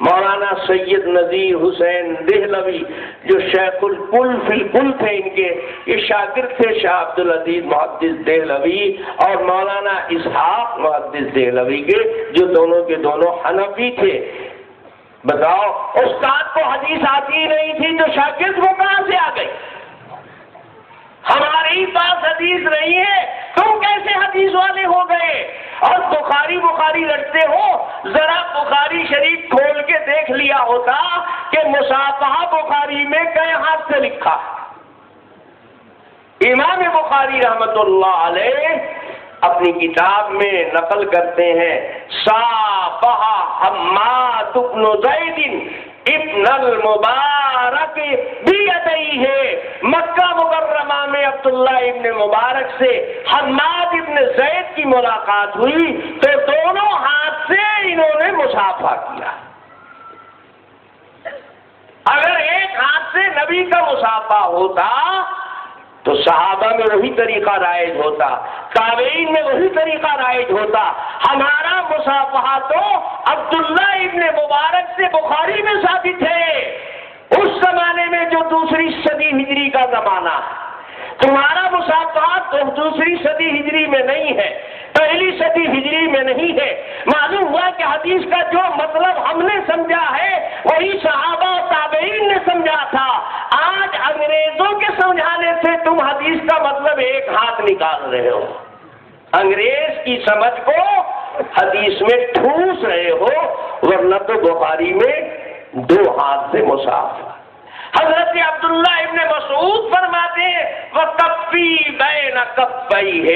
مولانا سید نذیر حسین دہلوی جو شیخ الکل فی الکل تھے، ان کے یہ شاگرد تھے شاہ عبدالعزیز محدث دہلوی اور مولانا اسحاق محدث دہلوی کے، جو دونوں کے دونوں حنفی تھے۔ بتاؤ، استاد کو حدیث آتی نہیں تھی تو شاگرد کو کہاں سے آ گئی؟ ہمارے پاس حدیث نہیں ہے، تم کیسے حدیث والے ہو گئے؟ اور بخاری لڑتے ہو، ذرا بخاری شریف کھول کے دیکھ لیا ہوتا کہ مصافحہ بخاری میں کئے ہاتھ سے لکھا۔ امام بخاری رحمت اللہ علیہ اپنی کتاب میں نقل کرتے ہیں، صافح حماد بن زید ابن المبارک بیدیہ، مکہ مکرمہ میں عبداللہ ابن مبارک سے حماد ابن زید کی ملاقات ہوئی تو دونوں ہاتھ سے انہوں نے مصافحہ کیا۔ اگر ایک ہاتھ سے نبی کا مصافحہ ہوتا تو صحابہ میں وہی طریقہ رائج ہوتا، تابعین میں وہی طریقہ رائج ہوتا۔ ہمارا مصافحہ تو عبداللہ ابن مبارک سے بخاری میں ثابت ہے، اس زمانے میں جو دوسری صدی ہجری کا زمانہ ہے۔ تمہارا مصافحہ تو دوسری صدی ہجری میں نہیں ہے، پہلی صدی ہجری میں نہیں ہے۔ معلوم ہوا کہ حدیث کا جو مطلب ہم نے سمجھا ہے وہی صحابہ و تابعین نے سمجھا تھا۔ آج انگریزوں کے سمجھانے سے تم حدیث کا مطلب ایک ہاتھ نکال رہے ہو، انگریز کی سمجھ کو حدیث میں ٹھوس رہے ہو، ورنہ تو بخاری میں دو ہاتھ سے مصافحہ۔ حضرت عبداللہ ابن مسعود فرماتے ہیں وَكَفِّي بَيْنَ كَفَّيْهِ،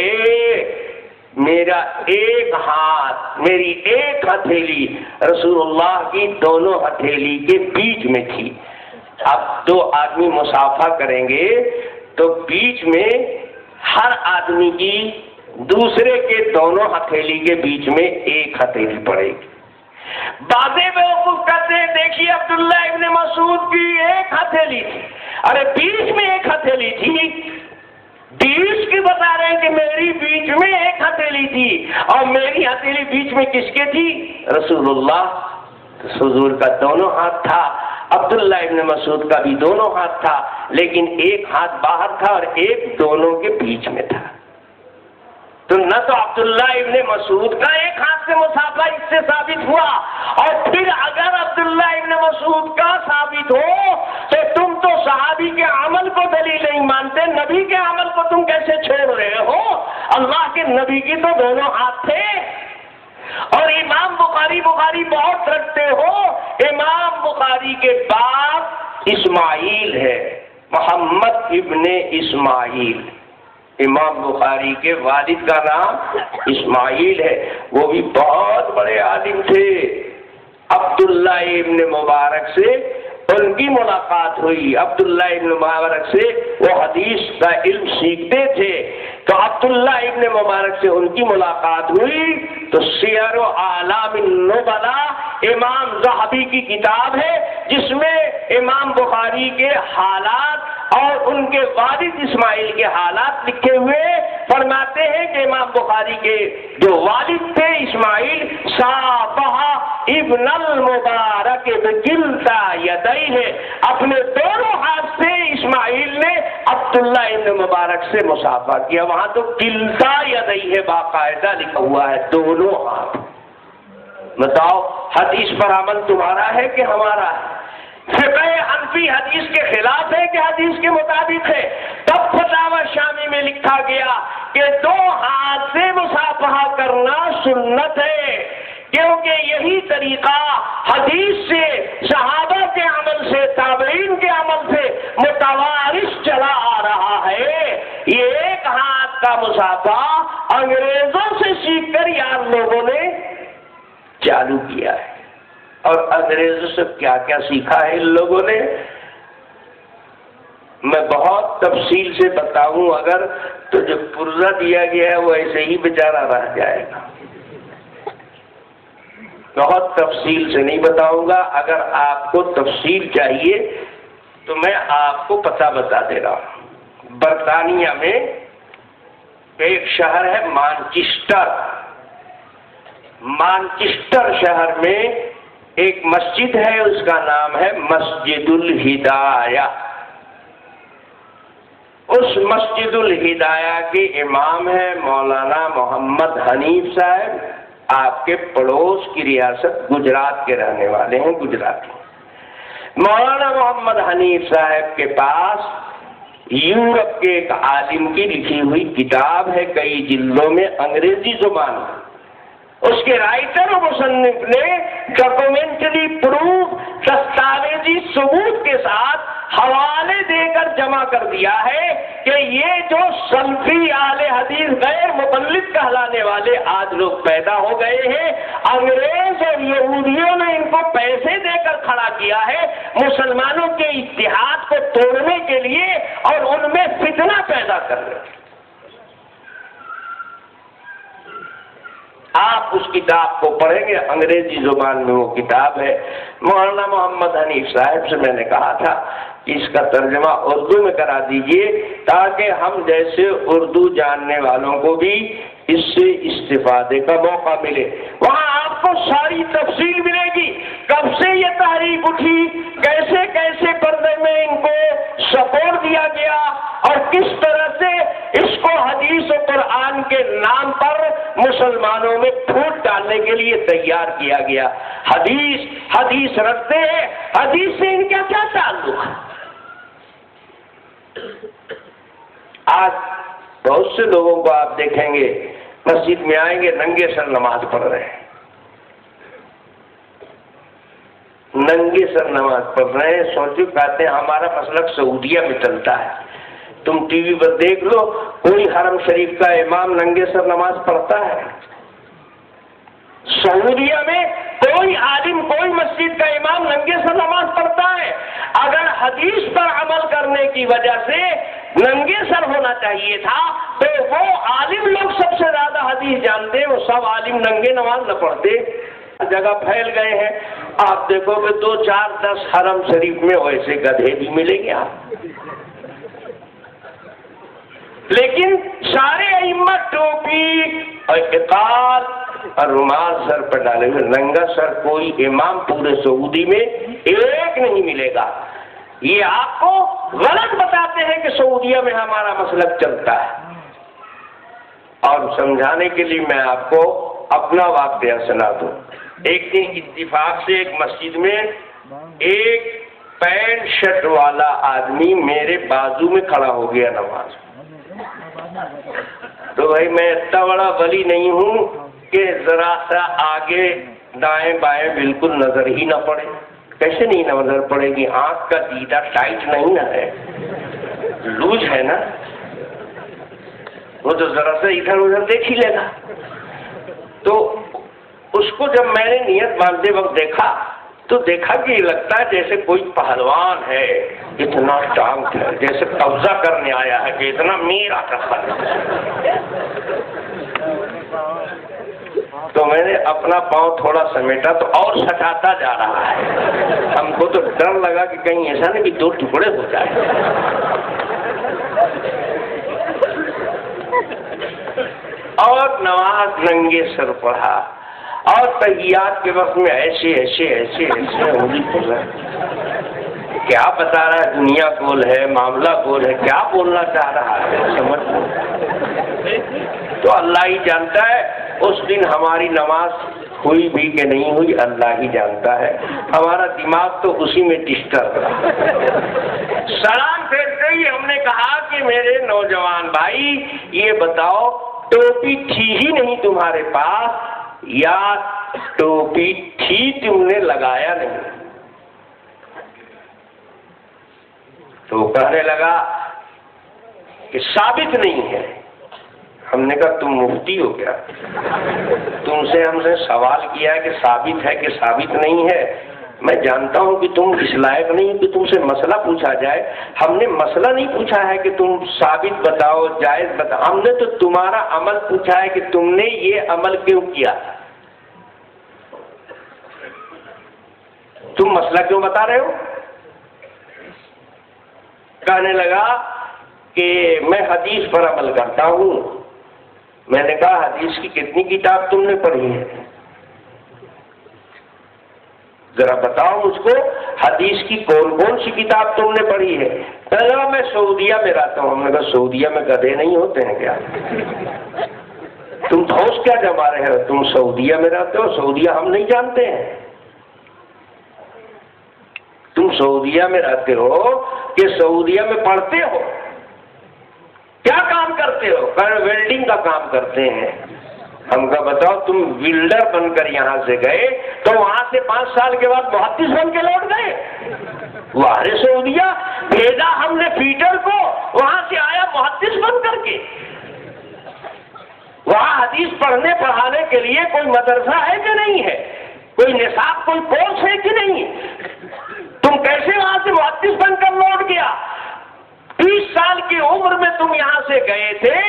میرا ایک ہاتھ، میری ایک ہتھیلی رسول اللہ کی دونوں ہتھیلی کے بیچ میں تھی۔ اب دو آدمی مصافحہ کریں گے تو بیچ میں ہر آدمی کی دوسرے کے دونوں ہتھیلی کے بیچ میں ایک ہتھیلی پڑے گی۔ بازے بیوقوف کہتے ہیں دیکھیے عبداللہ ابن مسعود کی ایک ہتھیلی تھی، ارے بیچ میں ایک ہتھیلی تھی، بیچ کی بتا رہے ہیں کہ میری بیچ میں ایک ہتھیلی تھی، اور میری ہتھیلی بیچ میں کس کے تھی؟ رسول اللہ، حضور کا دونوں ہاتھ تھا، عبداللہ ابن مسعود کا بھی دونوں ہاتھ تھا، لیکن ایک ہاتھ باہر تھا اور ایک دونوں کے بیچ میں تھا۔ تو نہ تو عبداللہ ابن مسعود کا ایک ہاتھ سے مصافحہ اس سے ثابت ہوا، اور پھر اگر عبداللہ ابن مسعود کا ثابت ہو تو تم تو صحابی کے عمل کو دلیل نہیں مانتے، نبی کے عمل کو تم کیسے چھوڑ رہے ہو؟ اللہ کے نبی کی تو دونوں ہاتھ تھے۔ اور امام بخاری بہت رکھتے ہو، امام بخاری کے باپ اسماعیل ہے، محمد ابن اسماعیل، امام بخاری کے والد کا نام اسماعیل ہے، وہ بھی بہت بڑے عالم تھے۔ عبداللہ ابن مبارک سے ان کی ملاقات ہوئی، عبداللہ ابن مبارک سے وہ حدیث کا علم سیکھتے تھے، تو عبداللہ ابن مبارک سے ان کی ملاقات ہوئی تو سیر و اعلام النبلا امام ذہبی کی کتاب ہے، جس میں امام بخاری کے حالات اور ان کے والد اسماعیل کے حالات لکھے ہوئے، فرماتے ہیں کہ امام بخاری کے جو والد تھے اسماعیل، صافح ابن المبارک بکلتا یدیہ، اپنے دونوں ہاتھ سے اسماعیل نے عبداللہ ابن مبارک سے مصافحہ کیا۔ وہاں تو کلتا یدیہ باقاعدہ لکھا ہوا ہے، دونوں ہاتھ۔ بتاؤ حدیث پر عمل تمہارا ہے کہ ہمارا ہے؟ فقہ حنفی حدیث کے خلاف ہے کہ حدیث کے مطابق ہے؟ تب فتاوی شامی میں لکھا گیا کہ دو ہاتھ سے مصافحہ کرنا سنت ہے، کیونکہ یہی طریقہ حدیث سے، صحابہ کے عمل سے، تابعین کے عمل سے متوارث چلا آ رہا ہے۔ یہ ایک ہاتھ کا مصافحہ انگریزوں سے سیکھ کر یار لوگوں نے چالو کیا ہے، اور انگریزوں سے کیا کیا سیکھا ہے ان لوگوں نے، میں بہت تفصیل سے بتاؤں اگر تو جو پرزہ دیا گیا ہے وہ ایسے ہی بیچارہ رہ جائے گا، بہت تفصیل سے نہیں بتاؤں گا۔ اگر آپ کو تفصیل چاہیے تو میں آپ کو پتہ بتا دے رہا ہوں۔ برطانیہ میں ایک شہر ہے مانچسٹر، مانچسٹر شہر میں ایک مسجد ہے، اس کا نام ہے مسجد الہدایہ۔ اس مسجد الہدایہ کے امام ہیں مولانا محمد حنیف صاحب، آپ کے پڑوس کی ریاست گجرات کے رہنے والے ہیں، گجراتی۔ مولانا محمد حنیف صاحب کے پاس یورپ کے ایک عالم کی لکھی ہوئی کتاب ہے، کئی جلدوں میں، انگریزی زبان میں۔ اس کے رائٹر و مصنف نے ڈاکومنٹری پروف، دستاویزی ثبوت کے ساتھ حوالے دے کر جمع کر دیا ہے کہ یہ جو سلفی اہل حدیث غیر مقلد کہلانے والے آج لوگ پیدا ہو گئے ہیں، انگریز اور یہودیوں نے ان کو پیسے دے کر کھڑا کیا ہے مسلمانوں کے اتحاد کو توڑنے کے لیے اور ان میں فتنہ پیدا کرنے کے لیے۔ آپ اس کتاب کو پڑھیں گے، انگریزی زبان میں وہ کتاب ہے۔ مولانا محمد حنیف صاحب سے میں نے کہا تھا کہ اس کا ترجمہ اردو میں کرا دیجئے تاکہ ہم جیسے اردو جاننے والوں کو بھی اس سے استفادے کا موقع ملے۔ وہاں آپ کو ساری تفصیل ملے گی، کب سے یہ تحریک اٹھی، کیسے کیسے پردے میں ان کو سپورٹ دیا گیا اور کس طرح سے اس کو حدیث و قرآن کے نام پر مسلمانوں میں پھوٹ ڈالنے کے لیے تیار کیا گیا۔ حدیث رکھتے ہیں، حدیث سے ان کا کیا تعلق ہے؟ آج بہت سے لوگوں کو آپ دیکھیں گے مسجد میں آئیں گے، ننگے سر نماز پڑھ رہے ہیں، ننگے سر نماز پڑھ رہے ہیں۔ سوچو، کہتے ہیں ہمارا مسلک سعودیہ میں چلتا ہے۔ تم ٹی وی پر دیکھ لو، کوئی حرم شریف کا امام ننگے سر نماز پڑھتا ہے؟ سعودیہ میں کوئی عالم، کوئی مسجد کا امام ننگے سر نماز پڑھتا ہے؟ اگر حدیث پر عمل کرنے کی وجہ سے ننگے سر ہونا چاہیے تھا تو وہ عالم لوگ سب سے زیادہ حدیث جانتے، وہ سب عالم ننگے نماز نہ پڑھتے۔ جگہ پھیل گئے ہیں، آپ دیکھو کہ 2 4 10 حرم شریف میں ویسے گدھے بھی ملیں گے آپ، لیکن سارے ائمہ ٹوپی اور اقال اور رومال سر پر ڈالے ہوئے، ننگا سر کوئی امام پورے سعودی میں ایک نہیں ملے گا۔ یہ آپ کو غلط بتاتے ہیں کہ سعودیہ میں ہمارا مسلک چلتا ہے۔ اور سمجھانے کے لیے میں آپ کو اپنا واقعہ سنا دوں۔ ایک دن اتفاق سے ایک مسجد میں ایک پینٹ شرٹ والا آدمی میرے بازو میں کھڑا ہو گیا نماز۔ تو بھائی میں اتنا بڑا ولی نہیں ہوں کہ ذرا سا آگے دائیں بائیں بالکل نظر ہی نہ پڑے۔ کیسے نہیں نظر پڑے گی؟ آنکھ کا دیدہ ٹائٹ نہیں نہ ہے، لوز ہے نا، وہ تو ذرا سا ادھر ادھر دیکھ ہی لے گا۔ تو اس کو جب میں نے نیت باندھتے وقت دیکھا تو دیکھا کہ یہ لگتا ہے جیسے کوئی پہلوان ہے، اتنا ٹانگ ہے، جیسے قبضہ کرنے آیا ہے کہ اتنا میرا رکھا ہے۔ تو میں نے اپنا پاؤں تھوڑا سمیٹا تو اور سٹاتا جا رہا ہے۔ ہم کو تو ڈر لگا کہ کہیں ایسا نہیں کہ 2 ٹکڑے ہو جائے۔ اور نماز ننگے سر پڑھا اور تحیات کے وقت میں ایسے انگلی کھول رہا ہے، کیا بتا رہا ہے؟ دنیا گول ہے، معاملہ گول ہے، کیا بولنا چاہ رہا ہے سمجھ نہیں۔ تو اللہ ہی جانتا ہے اس دن ہماری نماز ہوئی بھی کہ نہیں ہوئی، اللہ ہی جانتا ہے۔ ہمارا دماغ تو اسی میں ڈسٹرب رہا۔ سلام پھیرتے ہی ہم نے کہا کہ میرے نوجوان بھائی یہ بتاؤ، ٹوپی تھی ہی نہیں تمہارے پاس یا ٹوپی تھی تم نے لگایا نہیں؟ تو کہنے لگا کہ ثابت نہیں ہے۔ ہم نے کہا تم مفتی ہو کیا؟ تم سے ہم نے سوال کیا ہے کہ ثابت ہے کہ ثابت نہیں ہے؟ میں جانتا ہوں کہ تم اس لائق نہیں کہ تم سے مسئلہ پوچھا جائے۔ ہم نے مسئلہ نہیں پوچھا ہے کہ تم ثابت بتاؤ، جائز بتاؤ، ہم نے تو تمہارا عمل پوچھا ہے کہ تم نے یہ عمل کیوں کیا، تم مسئلہ کیوں بتا رہے ہو؟ کہنے لگا کہ میں حدیث پر عمل کرتا ہوں۔ میں نے کہا حدیث کی کتنی کتاب تم نے پڑھی ہے؟ ذرا بتاؤ مجھ کو حدیث کی کون کون سی کتاب تم نے پڑھی ہے؟ کہا میں سعودیہ میں رہتا ہوں. ہم نے کہا سعودیہ میں گدھے نہیں ہوتے ہیں کیا؟ تم ٹھوس کیا جما رہے ہو؟ تم سعودیہ میں رہتے ہو، سعودیہ ہم نہیں جانتے ہیں. تم سعودیہ میں رہتے ہو کہ سعودیہ میں پڑھتے ہو؟ کیا کام کرتے ہو؟ ویلڈنگ کا کام کرتے ہیں. ہم کا بتاؤ تم ویلڈر بن کر یہاں سے گئے تو وہاں سے 5 سال کے بعد محدث بن کے لوٹ گئے. وہاں سعودیہ بھیجا ہم نے فیٹر کو، وہاں سے آیا محدث بن کر کے. وہاں حدیث پڑھنے پڑھانے کے لیے کوئی مدرسہ ہے کہ نہیں ہے؟ کوئی نصاب کوئی کورس ہے کہ نہیں؟ تم کیسے وہاں سے محدث بن کر لوٹ گیا؟ 30 سال کی عمر میں تم یہاں سے گئے تھے،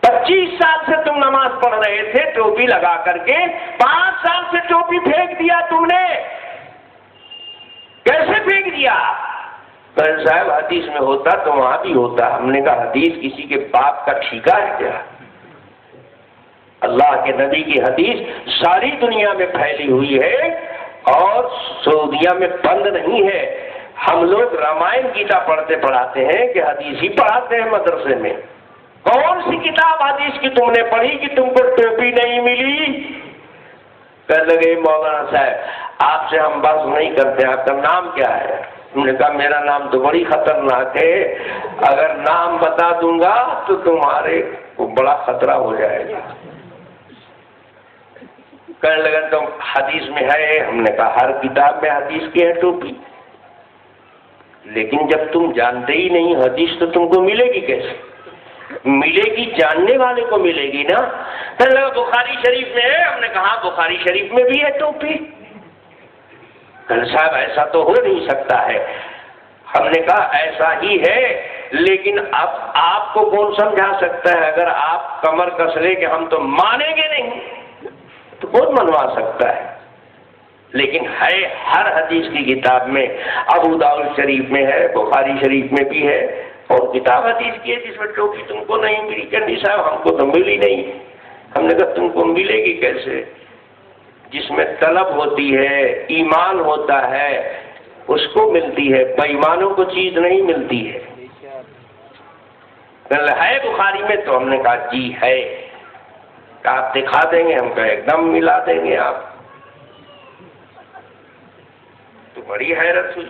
25 سال سے تم نماز پڑھ رہے تھے ٹوپی لگا کر کے، 5 سال سے ٹوپی پھینک دیا تم نے. کیسے پھینک دیا؟ صاحب حدیث میں ہوتا تو وہاں بھی ہوتا. ہم نے کہا حدیث کسی کے باپ کا ٹھیکہ ہے کیا؟ اللہ کے نبی کی حدیث ساری دنیا میں پھیلی ہوئی ہے اور سعودیہ میں بند نہیں ہے. ہم لوگ رامائن گیتا پڑھتے پڑھاتے ہیں کہ حدیث ہی پڑھاتے ہیں مدرسے میں. کون سی کتاب حدیث کی تم نے پڑھی کہ تم کو ٹوپی نہیں ملی؟ کہنے لگے مولانا صاحب آپ سے ہم بات نہیں کرتے، آپ کا نام کیا ہے؟ ہم نے کہا میرا نام تو بڑی خطرناک ہے، اگر نام بتا دوں گا تو تمہارے کو بڑا خطرہ ہو جائے گا. کہنے لگا تم حدیث میں ہے؟ ہم نے کہا ہر کتاب میں حدیث کی ہے ٹوپی، لیکن جب تم جانتے ہی نہیں حدیث تو تم کو ملے گی کیسے؟ ملے گی جاننے والے کو ملے گی نا. کہنے لگا بخاری شریف میں ہے. ہم نے کہا بخاری شریف میں بھی ہے ٹوپی. کہنے صاحب ایسا تو ہو نہیں سکتا ہے. ہم نے کہا ایسا ہی ہے، لیکن اب آپ کو کون سمجھا سکتا ہے؟ اگر آپ کمر کس لے کہ ہم تو مانیں گے نہیں تو کون منوا سکتا ہے؟ لیکن ہے ہر حدیث کی کتاب میں. ابو داؤد شریف میں ہے، بخاری شریف میں بھی ہے، اور کتاب حدیث کی ہے جس میں ٹوپی تم کو نہیں ملی. چندی صاحب ہم کو تو ملی نہیں. ہم نے کہا تم کو ملے گی کیسے؟ جس میں طلب ہوتی ہے، ایمان ہوتا ہے، اس کو ملتی ہے، بے ایمانوں کو چیز نہیں ملتی ہے. ہے بخاری میں؟ تو ہم نے کہا جی ہے. آپ دکھا دیں گے؟ ہم کہا ایک دم ملا دیں گے. آپ تو بڑی حیرت ہوئی.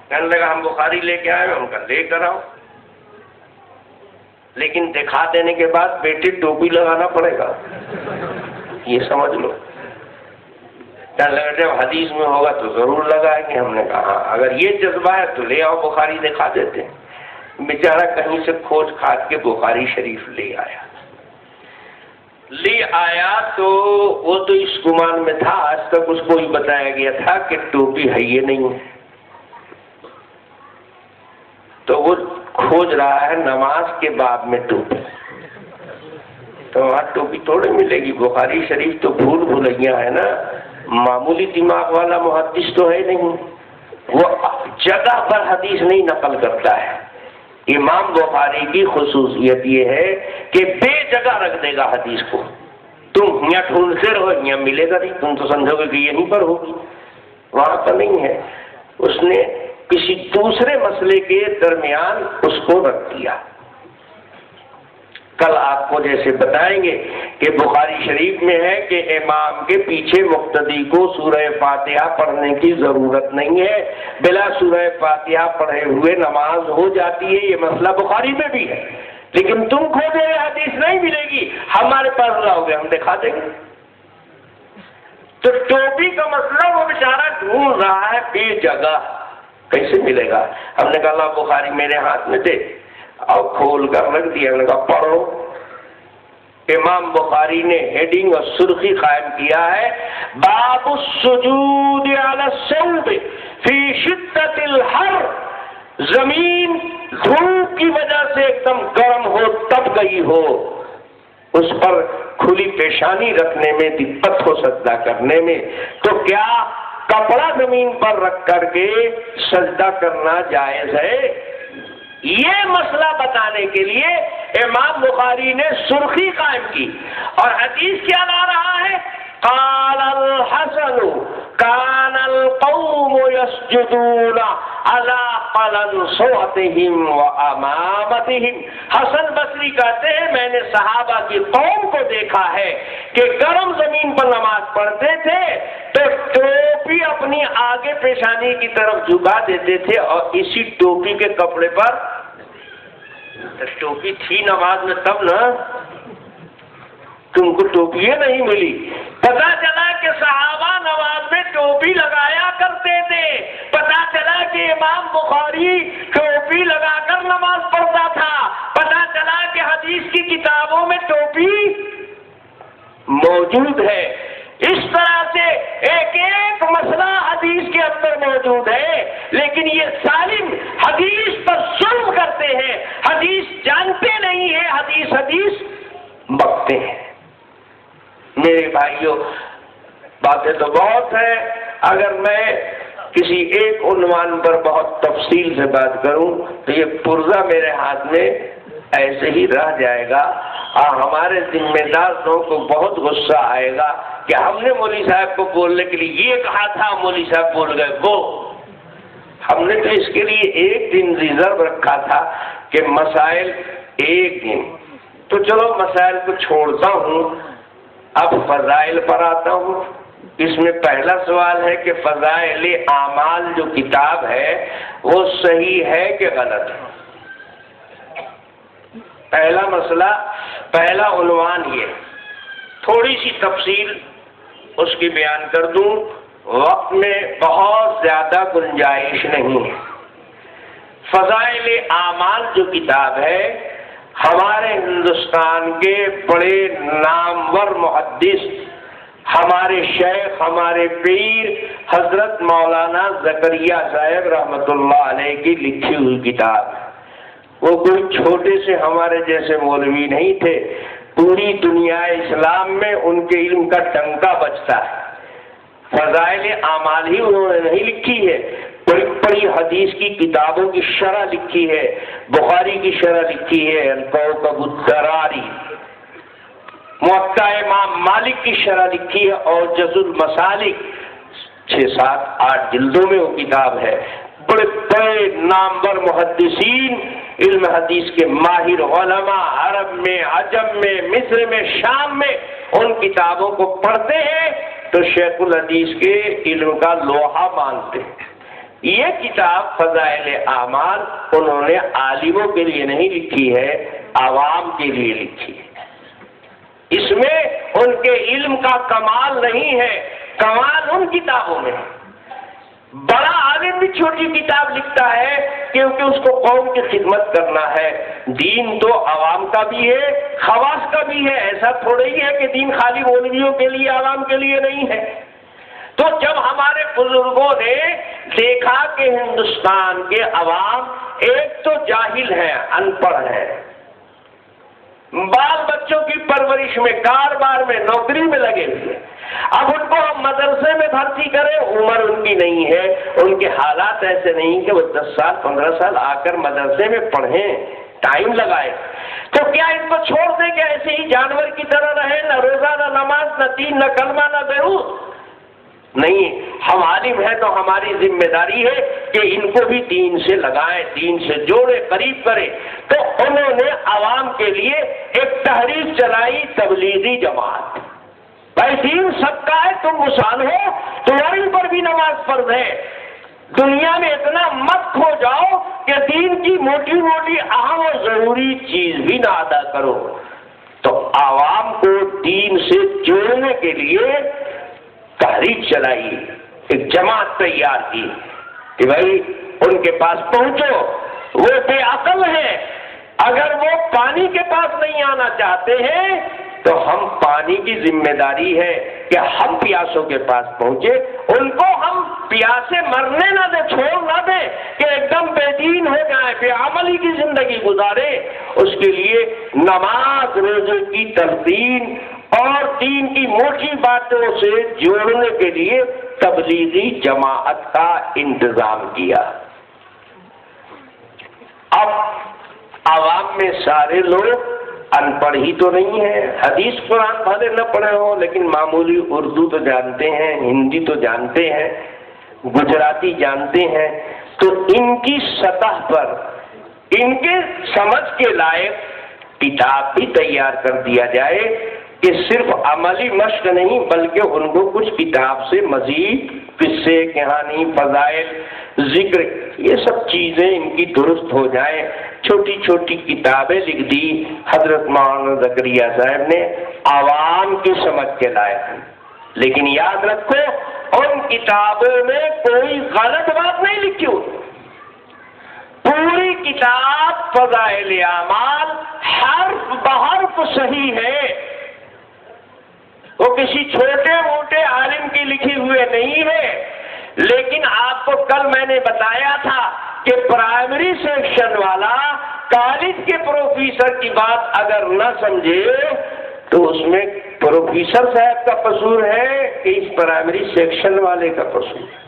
کہنے لگا ہم بخاری لے کے آئے. ہم کہا لے کر آؤ، لیکن دکھا دینے کے بعد بیٹے ٹوپی لگانا پڑے گا، یہ سمجھ لو. کہنے لگا جب حدیث میں ہوگا تو ضرور لگائیں گے. ہم نے کہا ہاں اگر یہ جذبہ ہے تو لے آؤ بخاری دکھا دیتے ہیں. بیچارہ کہیں سے کھوج کھاد کے بخاری شریف لے آیا تو وہ تو اس گمان میں تھا، آج تک اس کو ہی بتایا گیا تھا کہ ٹوپی ہے یہ نہیں ہے. تو وہ کھوج رہا ہے نماز کے باب میں ٹوپی. تو وہاں ٹوپی تھوڑی ملے گی. بخاری شریف تو بھول بھلیا ہے نا، معمولی دماغ والا محدث تو ہے نہیں. وہ جگہ پر حدیث نہیں نقل کرتا ہے. امام بخاری کی خصوصیت یہ ہے کہ بے جگہ رکھ دے گا حدیث کو. تم یہاں ڈھونڈتے رہو، یہاں ملے گا نہیں، تم تو سمجھو گے کہ یہیں پر ہوگی، وہاں پر نہیں ہے. اس نے کسی دوسرے مسئلے کے درمیان اس کو رکھ دیا. کل آپ کو جیسے بتائیں گے کہ بخاری شریف میں ہے کہ امام کے پیچھے مقتدی کو سورہ فاتحہ پڑھنے کی ضرورت نہیں ہے، بلا سورہ فاتحہ پڑھے ہوئے نماز ہو جاتی ہے. یہ مسئلہ بخاری میں بھی ہے، لیکن تم کھوجے حدیث نہیں ملے گی. ہمارے پاس لاؤ گے، ہم دکھا دیں گے. تو ٹوپی کا مسئلہ وہ بیچارہ ڈھونڈ رہا ہے بے جگہ، کیسے ملے گا؟ ہم نے کہا اللہ بخاری میرے ہاتھ میں دے، اور کھول کر رکھ دیا. ہم نے کہا پڑھو. امام بخاری نے ہیڈنگ اور سرخی قائم کیا ہے، باب السجود علی الثوب فی شدت الحر. زمین دھوپ کی وجہ سے ایک دم گرم ہو، تپ گئی ہو، اس پر کھلی پیشانی رکھنے میں دقت ہو سجدہ کرنے میں، تو کیا کپڑا زمین پر رکھ کر کے سجدہ کرنا جائز ہے؟ یہ مسئلہ بتانے کے لیے امام بخاری نے سرخی قائم کی. اور حدیث کیا لا رہا ہے؟ قال الحسن کان القوم یسجدون علی قلنسوتہم وامامتہم. حسن بصری کہتے ہیں میں نے صحابہ کی قوم کو دیکھا ہے کہ گرم زمین پر نماز پڑھتے تھے تو ٹوپی اپنی آگے پیشانی کی طرف جھکا دیتے تھے اور اسی ٹوپی کے کپڑے پر، ٹوپی تھی نماز میں تب نا، تم کو ٹوپی نہیں ملی. پتا چلا کہ صحابہ نماز میں ٹوپی لگایا کرتے تھے. پتا چلا کہ امام بخاری ٹوپی لگا کر نماز پڑھتا تھا. پتا چلا کہ حدیث کی کتابوں میں ٹوپی موجود ہے. اس طرح سے ایک ایک مسئلہ حدیث کے اندر موجود ہے، لیکن یہ ظالم حدیث پر ظلم کرتے ہیں، حدیث جانتے نہیں ہیں، حدیث بکتے ہیں. میرے بھائیوں، باتیں تو بہت ہیں. اگر میں کسی ایک عنوان پر بہت تفصیل سے بات کروں تو یہ پرزہ میرے ہاتھ میں ایسے ہی رہ جائے گا. ہمارے ذمہ دار لوگوں کو بہت غصہ آئے گا کہ ہم نے مولوی صاحب کو بولنے کے لیے یہ کہا تھا، مولوی صاحب بول گئے. وہ ہم نے تو اس کے لیے ایک دن ریزرو رکھا تھا کہ مسائل ایک دن. تو چلو مسائل کو چھوڑتا ہوں، اب فضائل پر آتا ہوں. اس میں پہلا سوال ہے کہ فضائل اعمال جو کتاب ہے وہ صحیح ہے کہ غلط ہے. پہلا مسئلہ، پہلا عنوان یہ، تھوڑی سی تفصیل اس کی بیان کر دوں، وقت میں بہت زیادہ گنجائش نہیں ہے. فضائل اعمال جو کتاب ہے، ہمارے ہندوستان کے بڑے نامور محدث، ہمارے شیخ، ہمارے پیر حضرت مولانا زکریا صاحب رحمۃ اللہ علیہ کی لکھی ہوئی کتاب. وہ کوئی چھوٹے سے ہمارے جیسے مولوی نہیں تھے، پوری دنیا اسلام میں ان کے علم کا ڈنکا بجتا ہے. فضائل اعمال ہی انہوں نے نہیں لکھی ہے، بڑی بڑی حدیث کی کتابوں کی شرح لکھی ہے. بخاری کی شرح لکھی ہے الکوكب الدراری، موطا امام مالک کی شرح لکھی ہے اور جز المسالک 6-7-8 جلدوں میں وہ کتاب ہے. بڑے بڑے نامور محدثین، علم حدیث کے ماہر علماء عرب میں، عجم میں، مصر میں، شام میں ان کتابوں کو پڑھتے ہیں تو شیخ الحدیث کے علم کا لوہا مانتے ہیں. یہ کتاب فضائل اعمال انہوں نے عالموں کے لیے نہیں لکھی ہے، عوام کے لیے لکھی ہے. اس میں ان کے علم کا کمال نہیں ہے، کمال ان کتابوں میں. بڑا عالم بھی چھوٹی کتاب لکھتا ہے کیونکہ اس کو قوم کی خدمت کرنا ہے. دین تو عوام کا بھی ہے، خواص کا بھی ہے. ایسا تھوڑا ہی ہے کہ دین خالی مولویوں کے لیے، عوام کے لیے نہیں ہے. تو جب ہمارے بزرگوں نے دیکھا کہ ہندوستان کے عوام ایک تو جاہل ہیں، ان پڑھ ہیں، بال بچوں کی پرورش میں، کاروبار میں، نوکری میں لگے ہوئے. اب ان کو ہم مدرسے میں بھرتی کریں، عمر ان کی نہیں ہے، ان کے حالات ایسے نہیں کہ وہ 10 سال 15 سال آ کر مدرسے میں پڑھیں، ٹائم لگائے. تو کیا ان کو چھوڑ دیں کہ ایسے ہی جانور کی طرح رہے، نہ روزہ نہ نماز نہ دین نہ کلمہ نہ درود؟ نہیں، ہم عالم ہیں تو ہماری ذمہ داری ہے کہ ان کو بھی دین سے لگائیں، دین سے جوڑے، قریب کریں. تو انہوں نے عوام کے لیے ایک تحریک چلائی، تبلیغی جماعت. بھائی دین سب کا ہے، تم مسلمان ہو، تمہارے اوپر بھی نماز فرض ہے. دنیا میں اتنا مت کھو جاؤ کہ دین کی موٹی موٹی اہم اور ضروری چیز بھی نہ ادا کرو. تو عوام کو دین سے جوڑنے کے لیے تحریک چلائی، ایک جماعت تیار کی کہ بھائی ان کے پاس پہنچو. وہ بے عقل ہیں، اگر وہ پانی کے پاس نہیں آنا چاہتے ہیں تو ہم پانی کی ذمہ داری ہے کہ ہم پیاسوں کے پاس پہنچے. ان کو ہم پیاسے مرنے نہ دیں، چھوڑ نہ دیں کہ ایک دم بے دین ہو جائیں، بے عملی کی زندگی گزارے. اس کے لیے نماز، روزے کی تلقین اور دین کی موٹی باتوں سے جوڑنے کے لیے تبلیغی جماعت کا انتظام کیا. اب عوام میں سارے لوگ ان پڑھ ہی تو نہیں ہے، حدیث قرآن بھلے نہ پڑھے ہو لیکن معمولی اردو تو جانتے ہیں، ہندی تو جانتے ہیں، گجراتی جانتے ہیں، تو ان کی سطح پر ان کے سمجھ کے لائق کتاب بھی تیار کر دیا جائے کہ صرف عملی مشق نہیں بلکہ ان کو کچھ کتاب سے مزید قصے، کہانی، فضائل، ذکر، یہ سب چیزیں ان کی درست ہو جائیں۔ چھوٹی چھوٹی کتابیں لکھ دی حضرت مولانا زکریا صاحب نے، عوام کی سمجھ کے لائق، لیکن یاد رکھو ان کتابوں میں کوئی غلط بات نہیں لکھی ہوئی، پوری کتاب فضائل اعمال حرف بحرف صحیح ہے، وہ کسی چھوٹے موٹے عالم کی لکھی ہوئے نہیں ہے۔ لیکن آپ کو کل میں نے بتایا تھا کہ پرائمری سیکشن والا کالج کے پروفیسر کی بات اگر نہ سمجھے تو اس میں پروفیسر صاحب کا قصور ہے کہ اس پرائمری سیکشن والے کا قصور ہے۔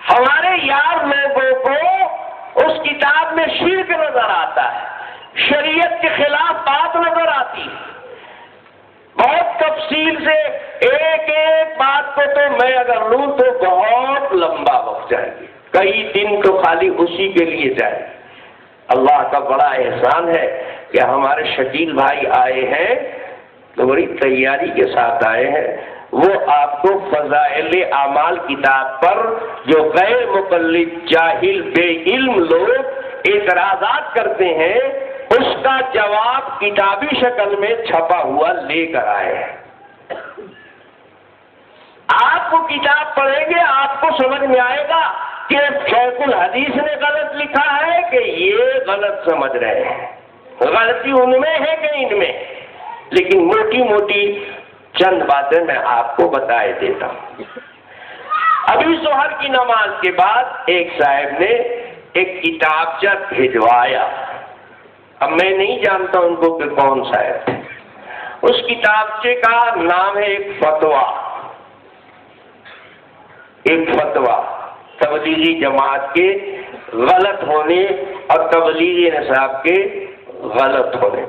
ہمارے یار لوگوں کو اس کتاب میں شرک نظر آتا ہے، شریعت کے خلاف بات نظر آتی ہے، بہت تفصیل سے ایک ایک بات کو تو میں اگر لوں تو بہت لمبا وقت جائے گی، کئی دن تو خالی اسی کے لیے جائے۔ اللہ کا بڑا احسان ہے کہ ہمارے شکیل بھائی آئے ہیں تو بڑی تیاری کے ساتھ آئے ہیں، وہ آپ کو فضائل اعمال کتاب پر جو غیر مقلد جاہل بے علم لوگ اعتراضات کرتے ہیں اس کا جواب کتابی شکل میں چھپا ہوا لے کر آئے ہیں۔ آپ کو کتاب پڑھیں گے آپ کو سمجھ میں آئے گا کہ شیخ الحدیث نے غلط لکھا ہے کہ یہ غلط سمجھ رہے ہیں، غلطی ان میں ہے کہ ان میں، لیکن موٹی موٹی چند باتیں میں آپ کو بتائے دیتا ہوں۔ ابھی ظہر کی نماز کے بعد ایک صاحب نے ایک کتابچہ بھیجوایا، اب میں نہیں جانتا ان کو کہ کون سا ہے، اس کتابچے کا نام ہے ایک فتویٰ تبلیغی جماعت کے غلط ہونے اور تبلیغی نصاب کے غلط ہونے۔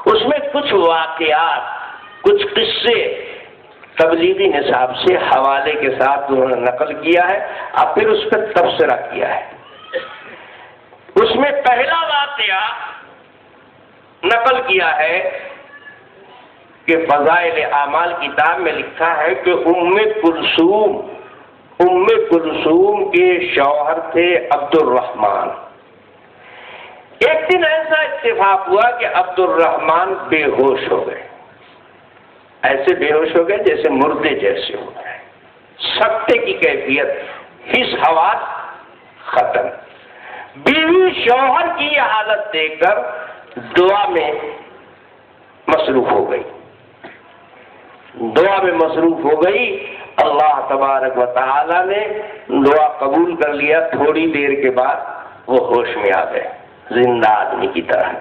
اس میں کچھ واقعات، کچھ قصے تبلیغی نصاب سے حوالے کے ساتھ انہوں نے نقل کیا ہے اور پھر اس پہ تبصرہ کیا ہے۔ اس میں پہلا واقعہ نقل کیا ہے کہ فضائل اعمال کتاب میں لکھا ہے کہ ام کلثوم کے شوہر تھے عبد الرحمن۔ ایک دن ایسا اتفاق ہوا کہ عبد الرحمن بے ہوش ہو گئے، ایسے بے ہوش ہو گئے جیسے مردے جیسے ہو گئے، سکتے کی کیفیت، حس حواس ختم۔ بیوی شوہر کی یہ حالت دیکھ کر دعا میں مصروف ہو گئی، اللہ تبارک و تعالی نے دعا قبول کر لیا۔ تھوڑی دیر کے بعد وہ ہوش میں آ گئے، زندہ آدمی کی طرح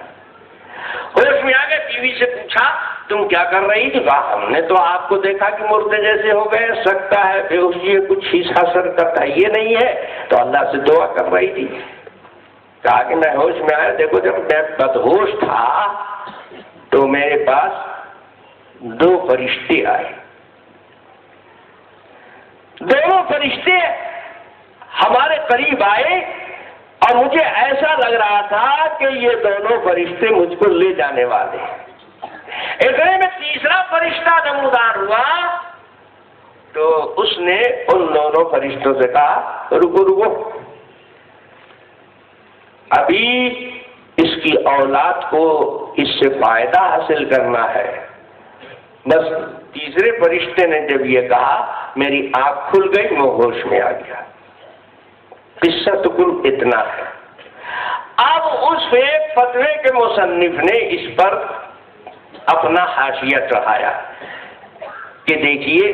ہوش میں آ گئے۔ بیوی سے پوچھا تم کیا کر رہی تھی؟ کہا ہم نے تو آپ کو دیکھا کہ مردے جیسے ہو گئے، سکتا ہے، بے ہوشی ہے، کچھ حصہ سر کرتا ہے، یہ نہیں ہے، تو اللہ سے دعا کر رہی تھی۔ کہا کہ میں ہوش میں آیا، دیکھو جب میں بدہوش تھا تو میرے پاس 2 فرشتے آئے، دونوں فرشتے ہمارے قریب آئے اور مجھے ایسا لگ رہا تھا کہ یہ دونوں فرشتے مجھ کو لے جانے والے ہیں۔ اتنے میں تیسرا فرشتہ نمودار ہوا تو اس نے ان دونوں فرشتوں سے کہا رکو، ابھی اس کی اولاد کو اس سے فائدہ حاصل کرنا ہے۔ بس تیسرے فرشتے نے جب یہ کہا میری آنکھ کھل گئی، میں ہوش میں آ گیا۔ قصہ تو کل اتنا ہے۔ اب اس فتوے کے مصنف نے اس پر اپنا حاشیہ چڑھایا کہ دیکھیے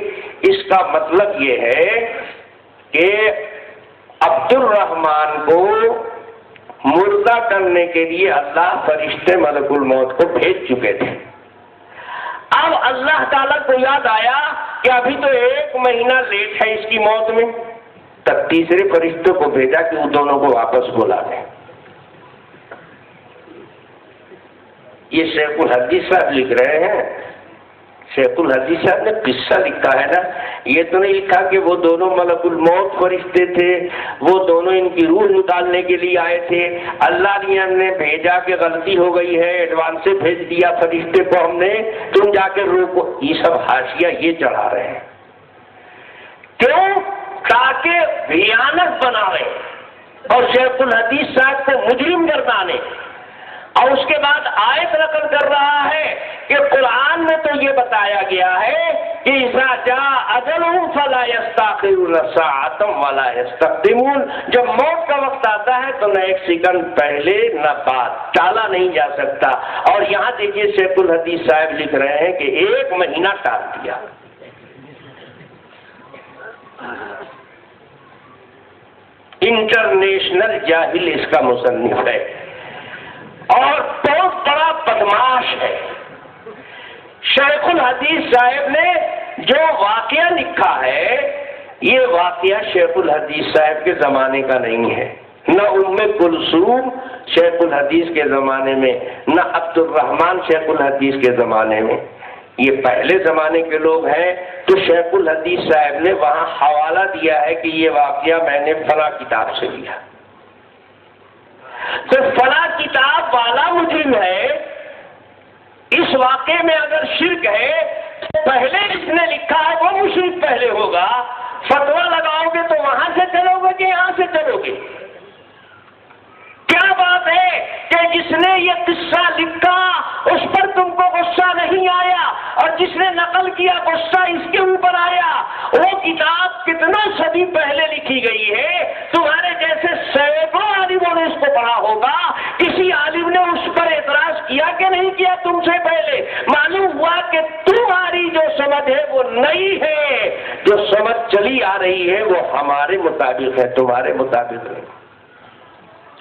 اس کا مطلب یہ ہے کہ عبد الرحمن کو مردہ کرنے کے لیے اللہ فرشتے ملک الموت کو بھیج چکے تھے۔ اب اللہ تعالیٰ کو یاد آیا کہ ابھی تو 1 مہینہ لیٹ ہے اس کی موت میں، تب تیسرے فرشتوں کو بھیجا کہ وہ دونوں کو واپس بلا دیں۔ یہ شیخ الحدیث صاحب لکھ رہے ہیں. شیخ الحدیث صاحب نے قصہ لکھا ہے نا, یہ تو نہیں لکھا کہ وہ دونوں ملک الموت فرشتے تھے, وہ دونوں ان کی روح نکالنے کے لیے آئے تھے, اللہ نے بھیجا کہ غلطی ہو گئی ہے, ایڈوانس سے بھیج دیا فرشتے کو ہم نے, تم جا کے روکو. یہ سب حاشیہ یہ چڑھا رہے ہیں. کیوں؟ تاکہ بھیانت بناوے اور شیخ الحدیث صاحب کو مجرم گردانے. اور اس کے بعد آیت نقل کر رہا ہے کہ قرآن میں تو یہ بتایا گیا ہے کہ اذا جاء اجلهم فلا يستأخرون ساعة ولا يستقدمون, جب موت کا وقت آتا ہے تو نہ ایک سیکنڈ پہلے نہ بعد, ٹالا نہیں جا سکتا. اور یہاں دیکھیے شیخ الحدیث صاحب لکھ رہے ہیں کہ 1 مہینہ ٹال دیا. انٹرنیشنل جاہل اس کا مصنف ہے اور بہت بڑا بدماش ہے. شیخ الحدیث صاحب نے جو واقعہ لکھا ہے یہ واقعہ شیخ الحدیث صاحب کے زمانے کا نہیں ہے, نہ ام کلثوم شیخ الحدیث کے زمانے میں, نہ عبد الرحمن شیخ الحدیث کے زمانے میں. یہ پہلے زمانے کے لوگ ہیں. تو شیخ الحدیث صاحب نے وہاں حوالہ دیا ہے کہ یہ واقعہ میں نے فلاں کتاب سے لیا. تو فلاں کتاب والا مجرم ہے, اس واقعے میں اگر شرک ہے تو پہلے جس نے لکھا ہے وہ مشرک پہلے ہوگا. فتویٰ لگاؤ گے تو وہاں سے چلو گے کہ یہاں سے چلو گے؟ کیا بات ہے کہ جس نے یہ قصہ لکھا اس پر تم کو غصہ نہیں آیا, اور جس نے نقل کیا غصہ اس کے اوپر آیا. وہ کتاب کتنا صدی پہلے لکھی گئی ہے, تمہارے جیسے سینکڑوں عالموں نے اس کو پڑھا ہوگا. کسی عالم نے اس پر اعتراض کیا کہ نہیں کیا تم سے پہلے؟ معلوم ہوا کہ تمہاری جو سمجھ ہے وہ نئی ہے, جو سمجھ چلی آ رہی ہے وہ ہمارے مطابق ہے, تمہارے مطابق نہیں.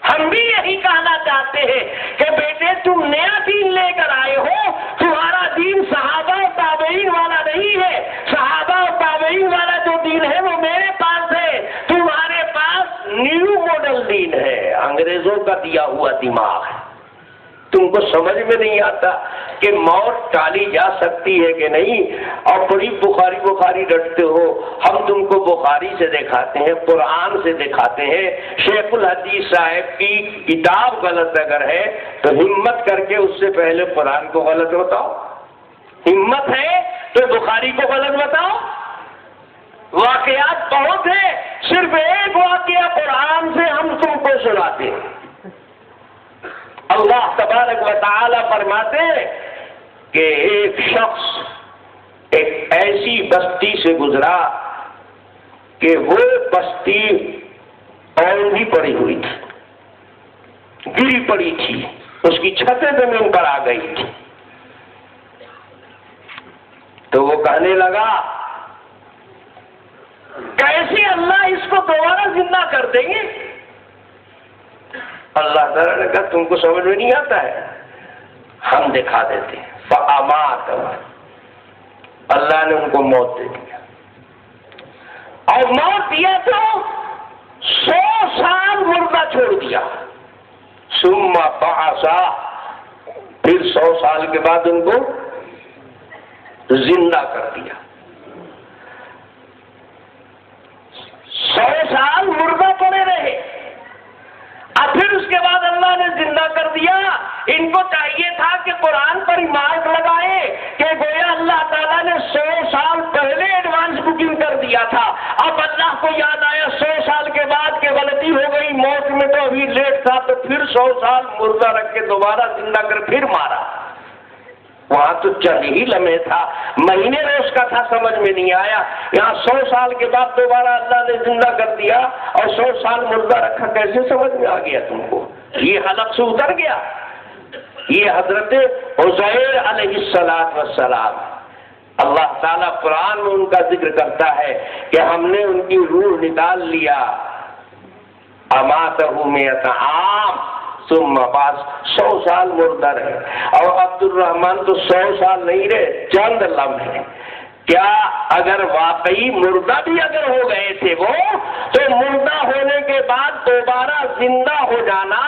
ہم بھی یہی کہنا چاہتے ہیں کہ بیٹے تم نیا دین لے کر آئے ہو, تمہارا دین صحابہ و تابعین والا نہیں ہے. صحابہ و تابعین والا جو دین ہے وہ میرے پاس ہے, تمہارے پاس نیو ماڈل دین ہے, انگریزوں کا دیا ہوا دماغ ہے. تم کو سمجھ میں نہیں آتا کہ موت ٹالی جا سکتی ہے کہ نہیں, اور بڑی بخاری ڈٹتے ہو. ہم تم کو بخاری سے دکھاتے ہیں, قرآن سے دکھاتے ہیں. شیخ الحدیث صاحب کی کتاب غلط اگر ہے تو ہمت کر کے اس سے پہلے قرآن کو غلط بتاؤ. ہمت ہے تو بخاری کو غلط بتاؤ. واقعات بہت ہیں, صرف ایک واقعہ قرآن سے ہم تم کو سناتے ہیں. اللہ تبارک و تعالی فرماتے ہیں کہ ایک شخص ایک ایسی بستی سے گزرا کہ وہ بستی اوندھی پڑی ہوئی تھی, گری پڑی تھی, اس کی چھتیں زمین پر آ گئی تھی. تو وہ کہنے لگا کیسے اللہ اس کو دوبارہ زندہ کر دیں گے؟ اللہ تعالیٰ نے کہا تم کو سمجھ میں نہیں آتا ہے, ہم دکھا دیتے ہیں. فامات, اللہ نے ان کو موت دے دیا, اور موت دیا تو 100 سال مردہ چھوڑ دیا. ثم بعثا, پھر 100 سال کے بعد ان کو زندہ کر دیا. 100 سال مردہ پڑے رہے, اور پھر اس کے بعد اللہ نے زندہ کر دیا. ان کو چاہیے تھا کہ قرآن پر مارک لگائے کہ گویا اللہ تعالیٰ نے 100 سال پہلے ایڈوانس بکنگ کر دیا تھا. اب اللہ کو یاد آیا 100 سال کے بعد کہ غلطی ہو گئی, موت میں تو ابھی لیٹ تھا, تو پھر 100 سال مردہ رکھ کے دوبارہ زندہ کر پھر مارا. وہاں تو چند ہی لمحے تھا, مہینے روز کا تھا, سمجھ میں نہیں آیا. یہاں 100 سال کے بعد دوبارہ اللہ نے زندہ کر دیا اور 100 سال مردہ رکھا, کیسے سمجھ میں آ گیا تم کو؟ یہ حلق سے اتر گیا. یہ حضرت عزیر علیہ السلام, اللہ تعالیٰ قرآن میں ان کا ذکر کرتا ہے کہ ہم نے ان کی روح نکال لیا. اماتہ 100 عام ثم بعث, 100 سال مردہ رہے. اور عبد الرحمن تو 100 سال نہیں رہے, چند لمحے. کیا اگر واقعی مردہ بھی اگر ہو گئے تھے وہ, تو مردہ ہونے کے بعد دوبارہ زندہ ہو جانا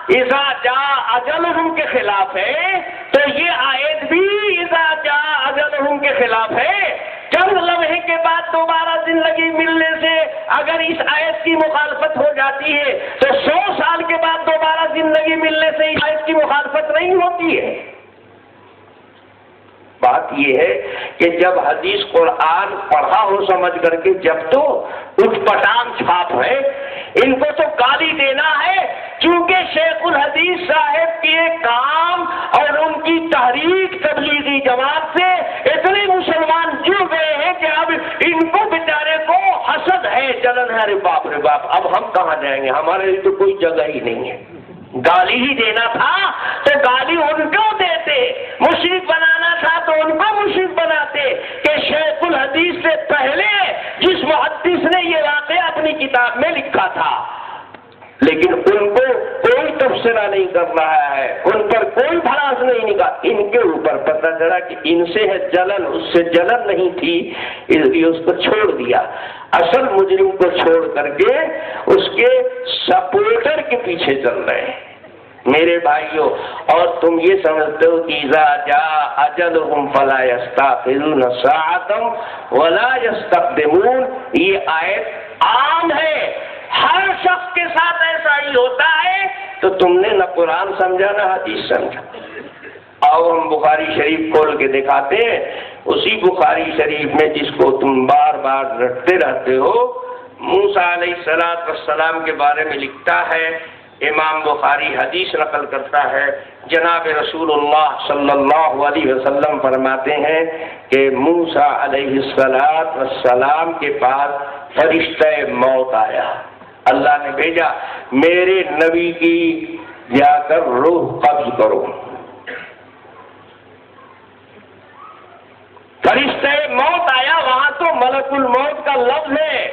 اذا جاء اجلہم کے خلاف ہے تو یہ آیت بھی اذا جاء اجلہم کے خلاف ہے. چند لمحے کے بعد دوبارہ زندگی ملنے سے اگر اس آیت کی مخالفت ہو جاتی ہے تو 100 سال کے بعد دوبارہ زندگی ملنے سے اس آیت کی مخالفت نہیں ہوتی ہے. بات یہ ہے کہ جب حدیث قرآن پڑھا ہو سمجھ کر کے جب تو اٹھ پٹان چھاپ ہے، ان کو تو گالی دینا ہے، چونکہ شیخ الحدیث صاحب کے کام اور ان کی تحریک تبلیغی جماعت سے اتنے مسلمان جڑ گئے ہیں کہ اب ان کو بیچارے کو حسد ہے، جلن ہے. رے باپ اب ہم کہاں جائیں گے، ہمارے لیے تو کوئی جگہ ہی نہیں ہے. گالی ہی دینا تھا تو گالی ان کو دیتے، مشرک بنانا تھا تو ان کو مشرک بناتے کہ شیخ الحدیث سے پہلے جس محدث نے یہ واقعہ اپنی کتاب میں لکھا تھا. لیکن ان کو کوئی تبصرہ نہیں کر رہا ہے، ان پر کوئی بھڑاس نہیں نکلا. ان کے اوپر پتہ چلا کہ ان سے ہے جلن، اس سے جلن نہیں تھی، اس لیے اس کو چھوڑ دیا. اصل مجرم کو چھوڑ کر کے اس کے سپورٹر کے پیچھے چل رہے ہیں. میرے بھائیوں، اور تم یہ سمجھتے ہو کہ اذا جاء اجلہم فلا یستأخرون ساعة ولا یستقدمون، یہ آیت عام ہے، ہر شخص کے ساتھ ایسا ہی ہوتا ہے. تو تم نے نہ قرآن سمجھا نہ حدیث سمجھا. اور ہم بخاری شریف کھول کے دکھاتے ہیں، اسی بخاری شریف میں جس کو تم بار بار رٹتے رہتے ہو، موسیٰ علیہ السلام کے بارے میں لکھتا ہے. امام بخاری حدیث نقل کرتا ہے، جناب رسول اللہ صلی اللہ علیہ وسلم فرماتے ہیں کہ موسیٰ علیہ السلام کے پاس فرشتہ موت آیا. اللہ نے بھیجا میرے نبی کی جا کر روح قبض کرو. فرشتہ موت آیا، وہاں تو ملک الموت کا لفظ ہے،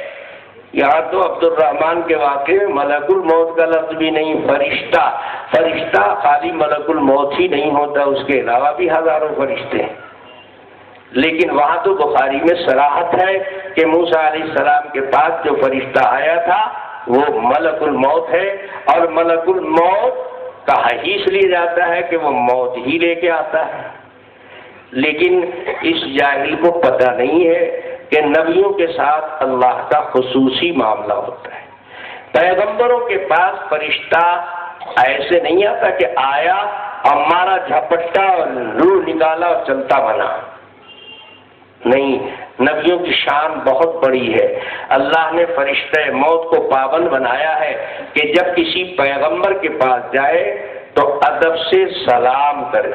یہاں تو عبد الرحمن کے واقعے میں ملک الموت کا لفظ بھی نہیں. فرشتہ خالی ملک الموت ہی نہیں ہوتا، اس کے علاوہ بھی ہزاروں فرشتے ہیں. لیکن وہاں تو بخاری میں صراحت ہے کہ موسیٰ علیہ السلام کے پاس جو فرشتہ آیا تھا وہ ملک الموت ہے. اور ملک الموت کہا ہی اس لیے جاتا ہے کہ وہ موت ہی لے کے آتا ہے. لیکن اس جاہل کو پتہ نہیں ہے کہ نبیوں کے ساتھ اللہ کا خصوصی معاملہ ہوتا ہے. پیغمبروں کے پاس فرشتہ ایسے نہیں آتا کہ آیا اور مارا جھپٹا اور روح نکالا اور چلتا بنا. نہیں، نبیوں کی شان بہت بڑی ہے. اللہ نے فرشتہ موت کو پابند بنایا ہے کہ جب کسی پیغمبر کے پاس جائے تو ادب سے سلام کرے،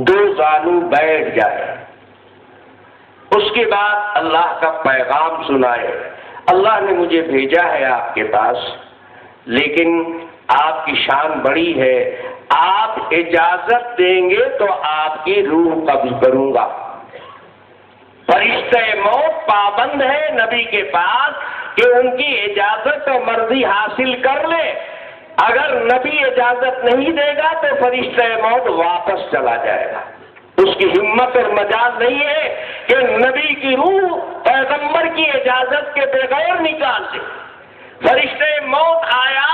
دو زانو بیٹھ جائے، اس کے بعد اللہ کا پیغام سنائے. اللہ نے مجھے بھیجا ہے آپ کے پاس، لیکن آپ کی شان بڑی ہے، آپ اجازت دیں گے تو آپ کی روح قبض کروں گا. فرشتہ موت پابند ہے نبی کے پاس کہ ان کی اجازت اور مرضی حاصل کر لے. اگر نبی اجازت نہیں دے گا تو فرشتہ موت واپس چلا جائے گا. اس کی ہمت اور مجال نہیں ہے کہ نبی کی روح پیغمبر کی اجازت کے بغیر نکال دے. فرشتہ موت آیا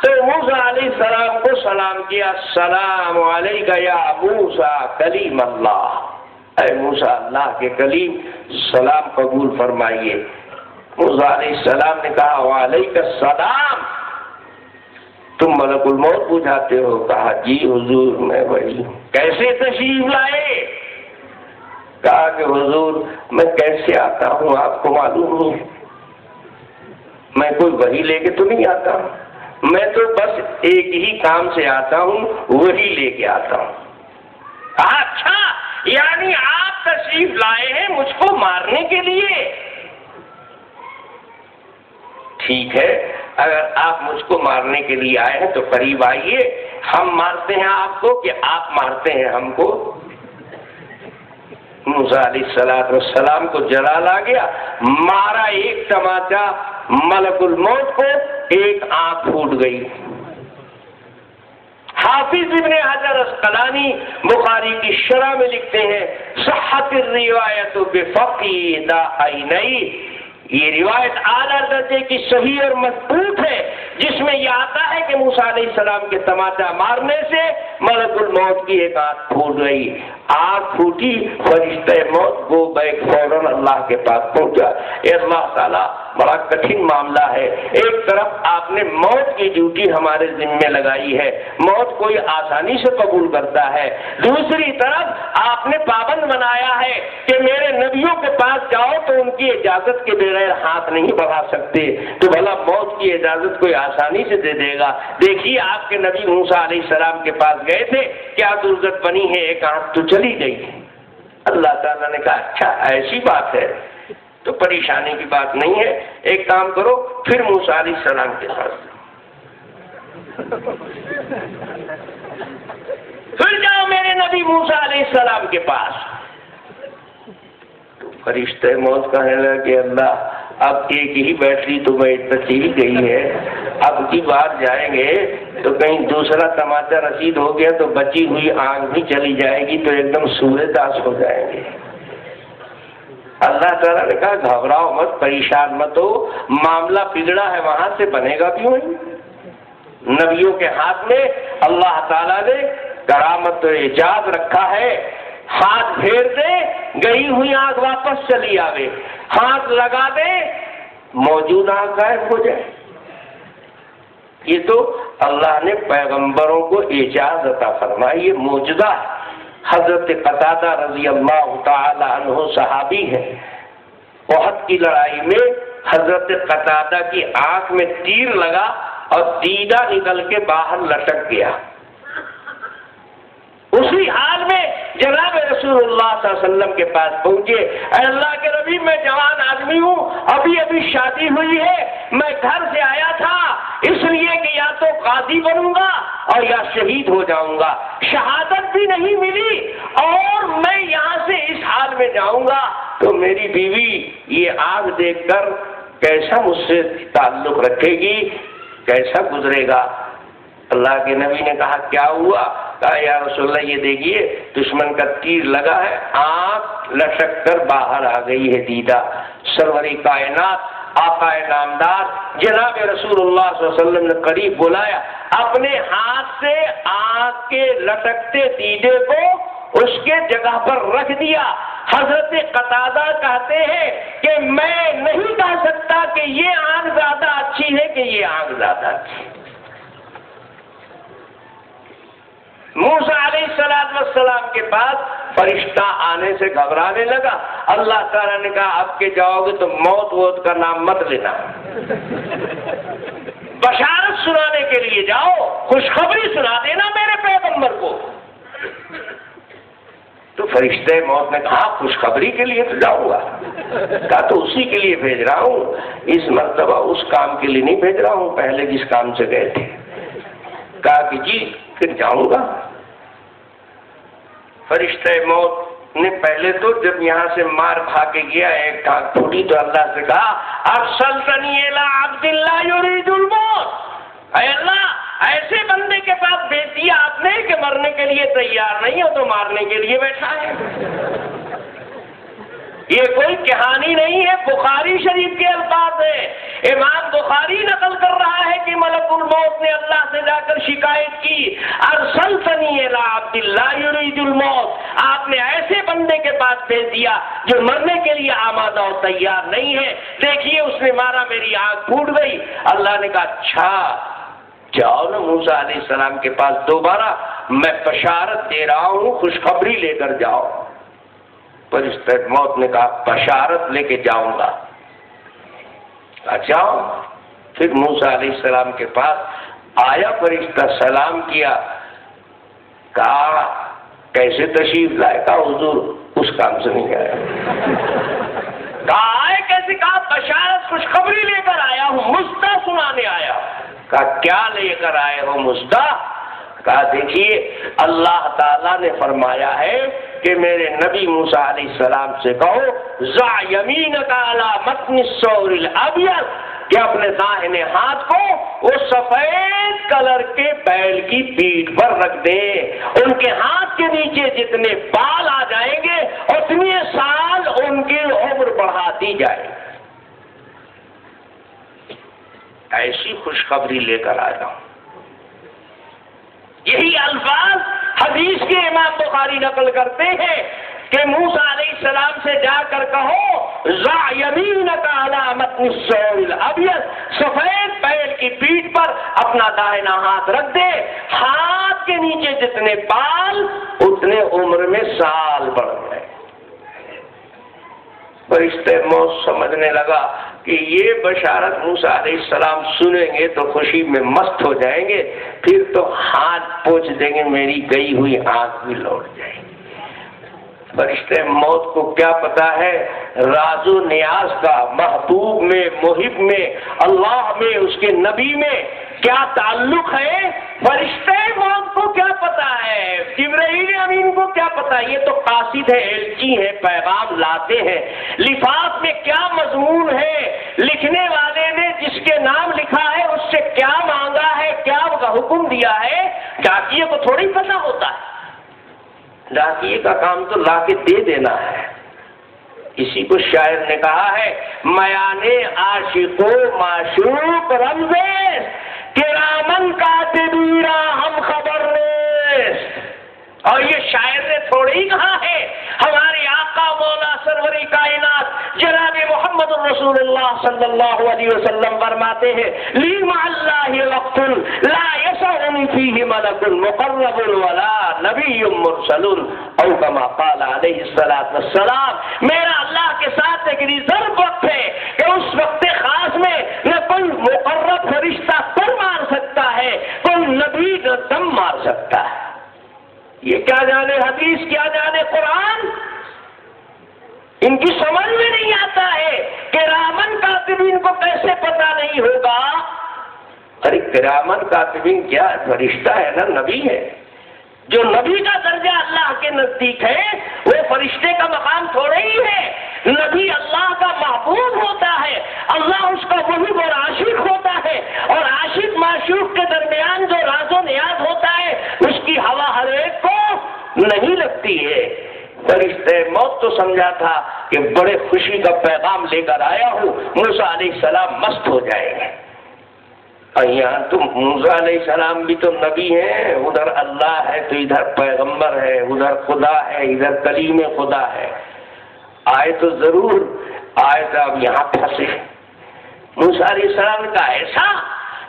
تو موسیٰ علیہ السلام کو سلام کیا، السلام علیکہ یا موسیٰ کلیم اللہ. اے موسیٰ اللہ کے کلیم، سلام قبول فرمائیے. موسیٰ علیہ السلام نے کہا وعلیکہ السلام، تم ملک الموت بجھاتے ہو؟ کہا جی حضور میں وہی. کیسے تشریف لائے؟ کہا کہ حضور میں کیسے آتا ہوں آپ کو معلوم نہیں، میں کوئی وحی لے کے تو نہیں آتا ہوں، میں تو بس ایک ہی کام سے آتا ہوں، وہی لے کے آتا ہوں. اچھا، یعنی آپ تشریف لائے ہیں مجھ کو مارنے کے لیے؟ ٹھیک ہے، اگر آپ مجھ کو مارنے کے لیے آئے ہیں تو قریب آئیے، ہم مارتے ہیں آپ کو کہ آپ مارتے ہیں ہم کو. موسیٰ علیہ السلام کو جلال آ گیا، مارا ایک تماچا ملک الموت کو، ایک آنکھ پھوٹ گئی. حافظ ابن حجر اسقلانی بخاری کی شرح میں لکھتے ہیں صحت الروایت بفقد عینی، یہ روایت اعلیٰ درجے کی صحیح اور مضبوط ہے جس میں یہ آتا ہے کہ موسیٰ علیہ السلام کے تماچا مارنے سے ملک الموت کی ایک آنکھ پھوٹ گئی. آنکھ پھوٹی, فرشتہ موت گو بیک فوراً اللہ کے پاس پہنچا. اے اللہ تعالیٰ بڑا کٹھن معاملہ ہے. ایک طرف آپ نے موت کی ڈیوٹی ہمارے ذمے لگائی ہے, موت کوئی آسانی سے قبول کرتا ہے. دوسری طرف آپ نے پابند بنایا ہے کہ میرے نبیوں کے پاس جاؤ تو ان کی اجازت کے بغیر ہاتھ نہیں بڑھا سکتے, تو بھلا موت کی اجازت کوئی آسانی سے دے دے گا. دیکھیے آپ کے نبی موسیٰ علیہ السلام کے پاس گئے تھے, کیا ضرورت بنی ہے, ایک آنکھ تو چلی گئی. اللہ تعالیٰ نے کہا اچھا ایسی بات ہے تو پریشانی کی بات نہیں ہے, ایک کام کرو پھر موسیٰ علیہ السلام کے پاس پھر جاؤ میرے نبی موسیٰ علیہ السلام کے پاس. تو فرشتہ موت کہنے لگا کہ اللہ اب ایک ہی بیٹری تو میں چلی گئی ہے, اب کی بار جائیں گے تو کہیں دوسرا تماچا رسید ہو گیا تو بچی ہوئی آنکھ بھی چلی جائے گی تو ایک دم سورہ داس ہو جائیں گے. اللہ تعالیٰ نے کہا گھبراؤ مت, پریشان مت ہو, معاملہ بگڑا ہے وہاں سے بنے گا کیوں نہیں. نبیوں کے ہاتھ میں اللہ تعالیٰ نے کرامت و اعجاز رکھا ہے. ہاتھ پھیر دے گئی ہوئی آنکھ واپس چلی آوے, ہاتھ لگا دے موجود آنکھ غائب ہو جائے. یہ تو اللہ نے پیغمبروں کو اعجاز عطا فرمائی, یہ معجزہ ہے. حضرت قتادہ رضی اللہ تعالی عنہ صحابی ہے. احد کی لڑائی میں حضرت قتادہ کی آنکھ میں تیر لگا اور دیدہ نکل کے باہر لٹک گیا. اسی حال میں جناب رسول اللہ صلی اللہ علیہ وسلم کے پاس پہنچے, اے اللہ کے نبی میں جوان آدمی ہوں, ابھی شادی ہوئی ہے, میں گھر سے آیا تھا اس لیے کہ یا تو قاضی بنوں گا اور یا شہید ہو جاؤں گا, شہادت بھی نہیں ملی اور میں یہاں سے اس حال میں جاؤں گا تو میری بیوی یہ آگ دیکھ کر کیسا مجھ سے تعلق رکھے گی, کیسا گزرے گا. اللہ کے نبی نے کہا کیا ہوا؟ کہا یا رسول اللہ یہ دیکھیے دشمن کا تیر لگا ہے, آنکھ لٹک کر باہر آ گئی ہے دیدہ. سروری کائنات آقا نامدار جناب رسول اللہ صلی اللہ علیہ وسلم نے قریب بلایا, اپنے ہاتھ سے آنکھ کے لٹکتے دیدے کو اس کے جگہ پر رکھ دیا. حضرت قتادہ کہتے ہیں کہ میں نہیں کہہ سکتا کہ یہ آنکھ زیادہ اچھی ہے کہ یہ آنکھ زیادہ اچھی ہے. موسیٰ علیہ السلام کے پاس فرشتہ آنے سے گھبرانے لگا. اللہ تعالیٰ نے کہا اب کے جاؤ گے تو موت ووت کا نام مت لینا, بشارت سنانے کے لیے جاؤ, خوشخبری سنا دینا میرے پیغمبر کو. تو فرشتہ موت نے کہا خوشخبری کے لیے تو جاؤں گا. کہا تو اسی کے لیے بھیج رہا ہوں, اس مرتبہ اس کام کے لیے نہیں بھیج رہا ہوں پہلے جس کام سے گئے تھے. کہا کہ جی پھر جاؤں گا. فرشتہ موت نے پہلے تو جب یہاں سے مار کھا کے گیا ایک ٹانگ پھوٹی تو اللہ سے کہا ارسلتنی الی عبد لا یرید الموت, اے اللہ ایسے بندے کے پاس بھیج دیا آپ نے کہ مرنے کے لیے تیار نہیں ہو تو مارنے کے لیے بیٹھا ہے. یہ کوئی کہانی نہیں ہے, بخاری شریف کے الفاظ ہیں. امام بخاری نقل کر رہا ہے کہ ملک الموت نے اللہ سے جا کر شکایت کی ارسلتنی الی عبد لا یرید الموت, آپ نے ایسے بندے کے پاس بھیج دیا جو مرنے کے لیے آمادہ اور تیار نہیں ہے. دیکھیے اس نے مارا, میری آنکھ پھوٹ گئی. اللہ نے کہا اچھا جاؤ نا موسیٰ علیہ السلام کے پاس دوبارہ, میں بشارت دے رہا ہوں, خوشخبری لے کر جاؤ. فرشتہ موت نے کہا بشارت لے کے جاؤں گا. اچھا پھر موسیٰ علیہ السلام کے پاس آیا, فرشتہ سلام کیا, کہا کیسے تشریف لائے؟ کہا حضور اس کام سے نہیں آیا. کہا آئے کیسے؟ کہا بشارت خوشخبری لے کر آیا ہوں, مژدہ سنانے آیا. کہا کیا لے کر آئے ہو مژدہ؟ کہا دیکھیے اللہ تعالیٰ نے فرمایا ہے کہ میرے نبی موسیٰ علیہ السلام سے کہو ضع یمینک علی متن الثور الابیض, کہ اپنے داہنے ہاتھ کو وہ سفید کلر کے بیل کی پیٹھ پر رکھ دیں. ان کے ہاتھ کے نیچے جتنے بال آ جائیں گے اتنے سال ان کی عمر بڑھا دی جائے. ایسی خوشخبری لے کر آیا ہوں. یہی الفاظ حدیث کے امام بخاری نقل کرتے ہیں کہ موسیٰ علیہ السلام سے جا کر کہو ضع یمینک علی متن الثور الابیض، سفید بیل کی پیٹھ پر اپنا داہنا ہاتھ رکھ دے، ہاتھ کے نیچے جتنے بال اتنے عمر میں سال بڑھ گئے. فرشتے موت سمجھنے لگا کہ یہ بشارت موسیٰ علیہ السلام سنیں گے تو خوشی میں مست ہو جائیں گے، پھر تو ہاتھ پوچھ دیں گے میری گئی ہوئی آنکھ بھی لوٹ جائے گی. فرشتے موت کو کیا پتا ہے راز و نیاز کا، محبوب میں، محب میں، اللہ میں، اس کے نبی میں کیا تعلق ہے. فرشتے موت کو کیا پتا ہے، جبرائیل امین کو کیا پتا. یہ تو قاصد ہے، ایلچی ہے، پیغام لاتے ہیں. لفاف میں کیا مضمون ہے، لکھنے والے نے جس کے نام لکھا ہے اس سے کیا مانگا ہے، کیا حکم دیا ہے، ڈاکیے کو تھوڑی پتا ہوتا ہے. ڈاکیے کا کام تو لا کے دے دینا ہے. اسی کو شاعر نے کہا ہے میانے عاشق و معشوق رمزے کرامن کاتبین ہم خبر نیس. اور یہ شاعر نے تھوڑی ہی کہا ہے، ہمارے آقا مولا سرور کائنات جناب محمد رسول اللہ صلی اللہ علیہ وسلم فرماتے ہیں لی مع اللہ وقت لا یسعنی فیہ ملک مقرب ولا نبی مرسل او کما قال علیہ السلام. میرا اللہ کے ساتھ ایک ریزرو وقت ہے کہ اس وقت خاص میں نہ کوئی مقرب فرشتہ پر مار سکتا ہے، کوئی نبی نہ دم مار سکتا ہے. یہ کیا جانے حدیث، کیا جانے قرآن، ان کی سمجھ میں نہیں آتا ہے. کرامن کاتبین کو کیسے پتا نہیں ہوگا؟ ارے کرامن کاتبین کیا فرشتہ ہے نا، نبی ہے. جو نبی کا درجہ اللہ کے نزدیک ہے وہ فرشتے کا مقام تھوڑا ہی ہے. نبی اللہ کا محبوب ہوتا ہے، اللہ اس کا محب اور عاشق ہوتا ہے، اور عاشق معشوق کے درمیان جو راز و نیاز ہوتا ہے اس کی ہوا ہر ایک کو نہیں لگتی ہے. فرشتے موت تو سمجھا تھا کہ بڑے خوشی کا پیغام لے کر آیا ہوں، موسیٰ علیہ السلام مست ہو جائیں گے. یہاں تو موسیٰ علیہ السلام بھی تو نبی ہیں، ادھر اللہ ہے تو ادھر پیغمبر ہے، ادھر خدا ہے ادھر کلیم خدا ہے. آئے تو ضرور، آئے تو اب یہاں پھنسے. موسیٰ علیہ السلام نے کہا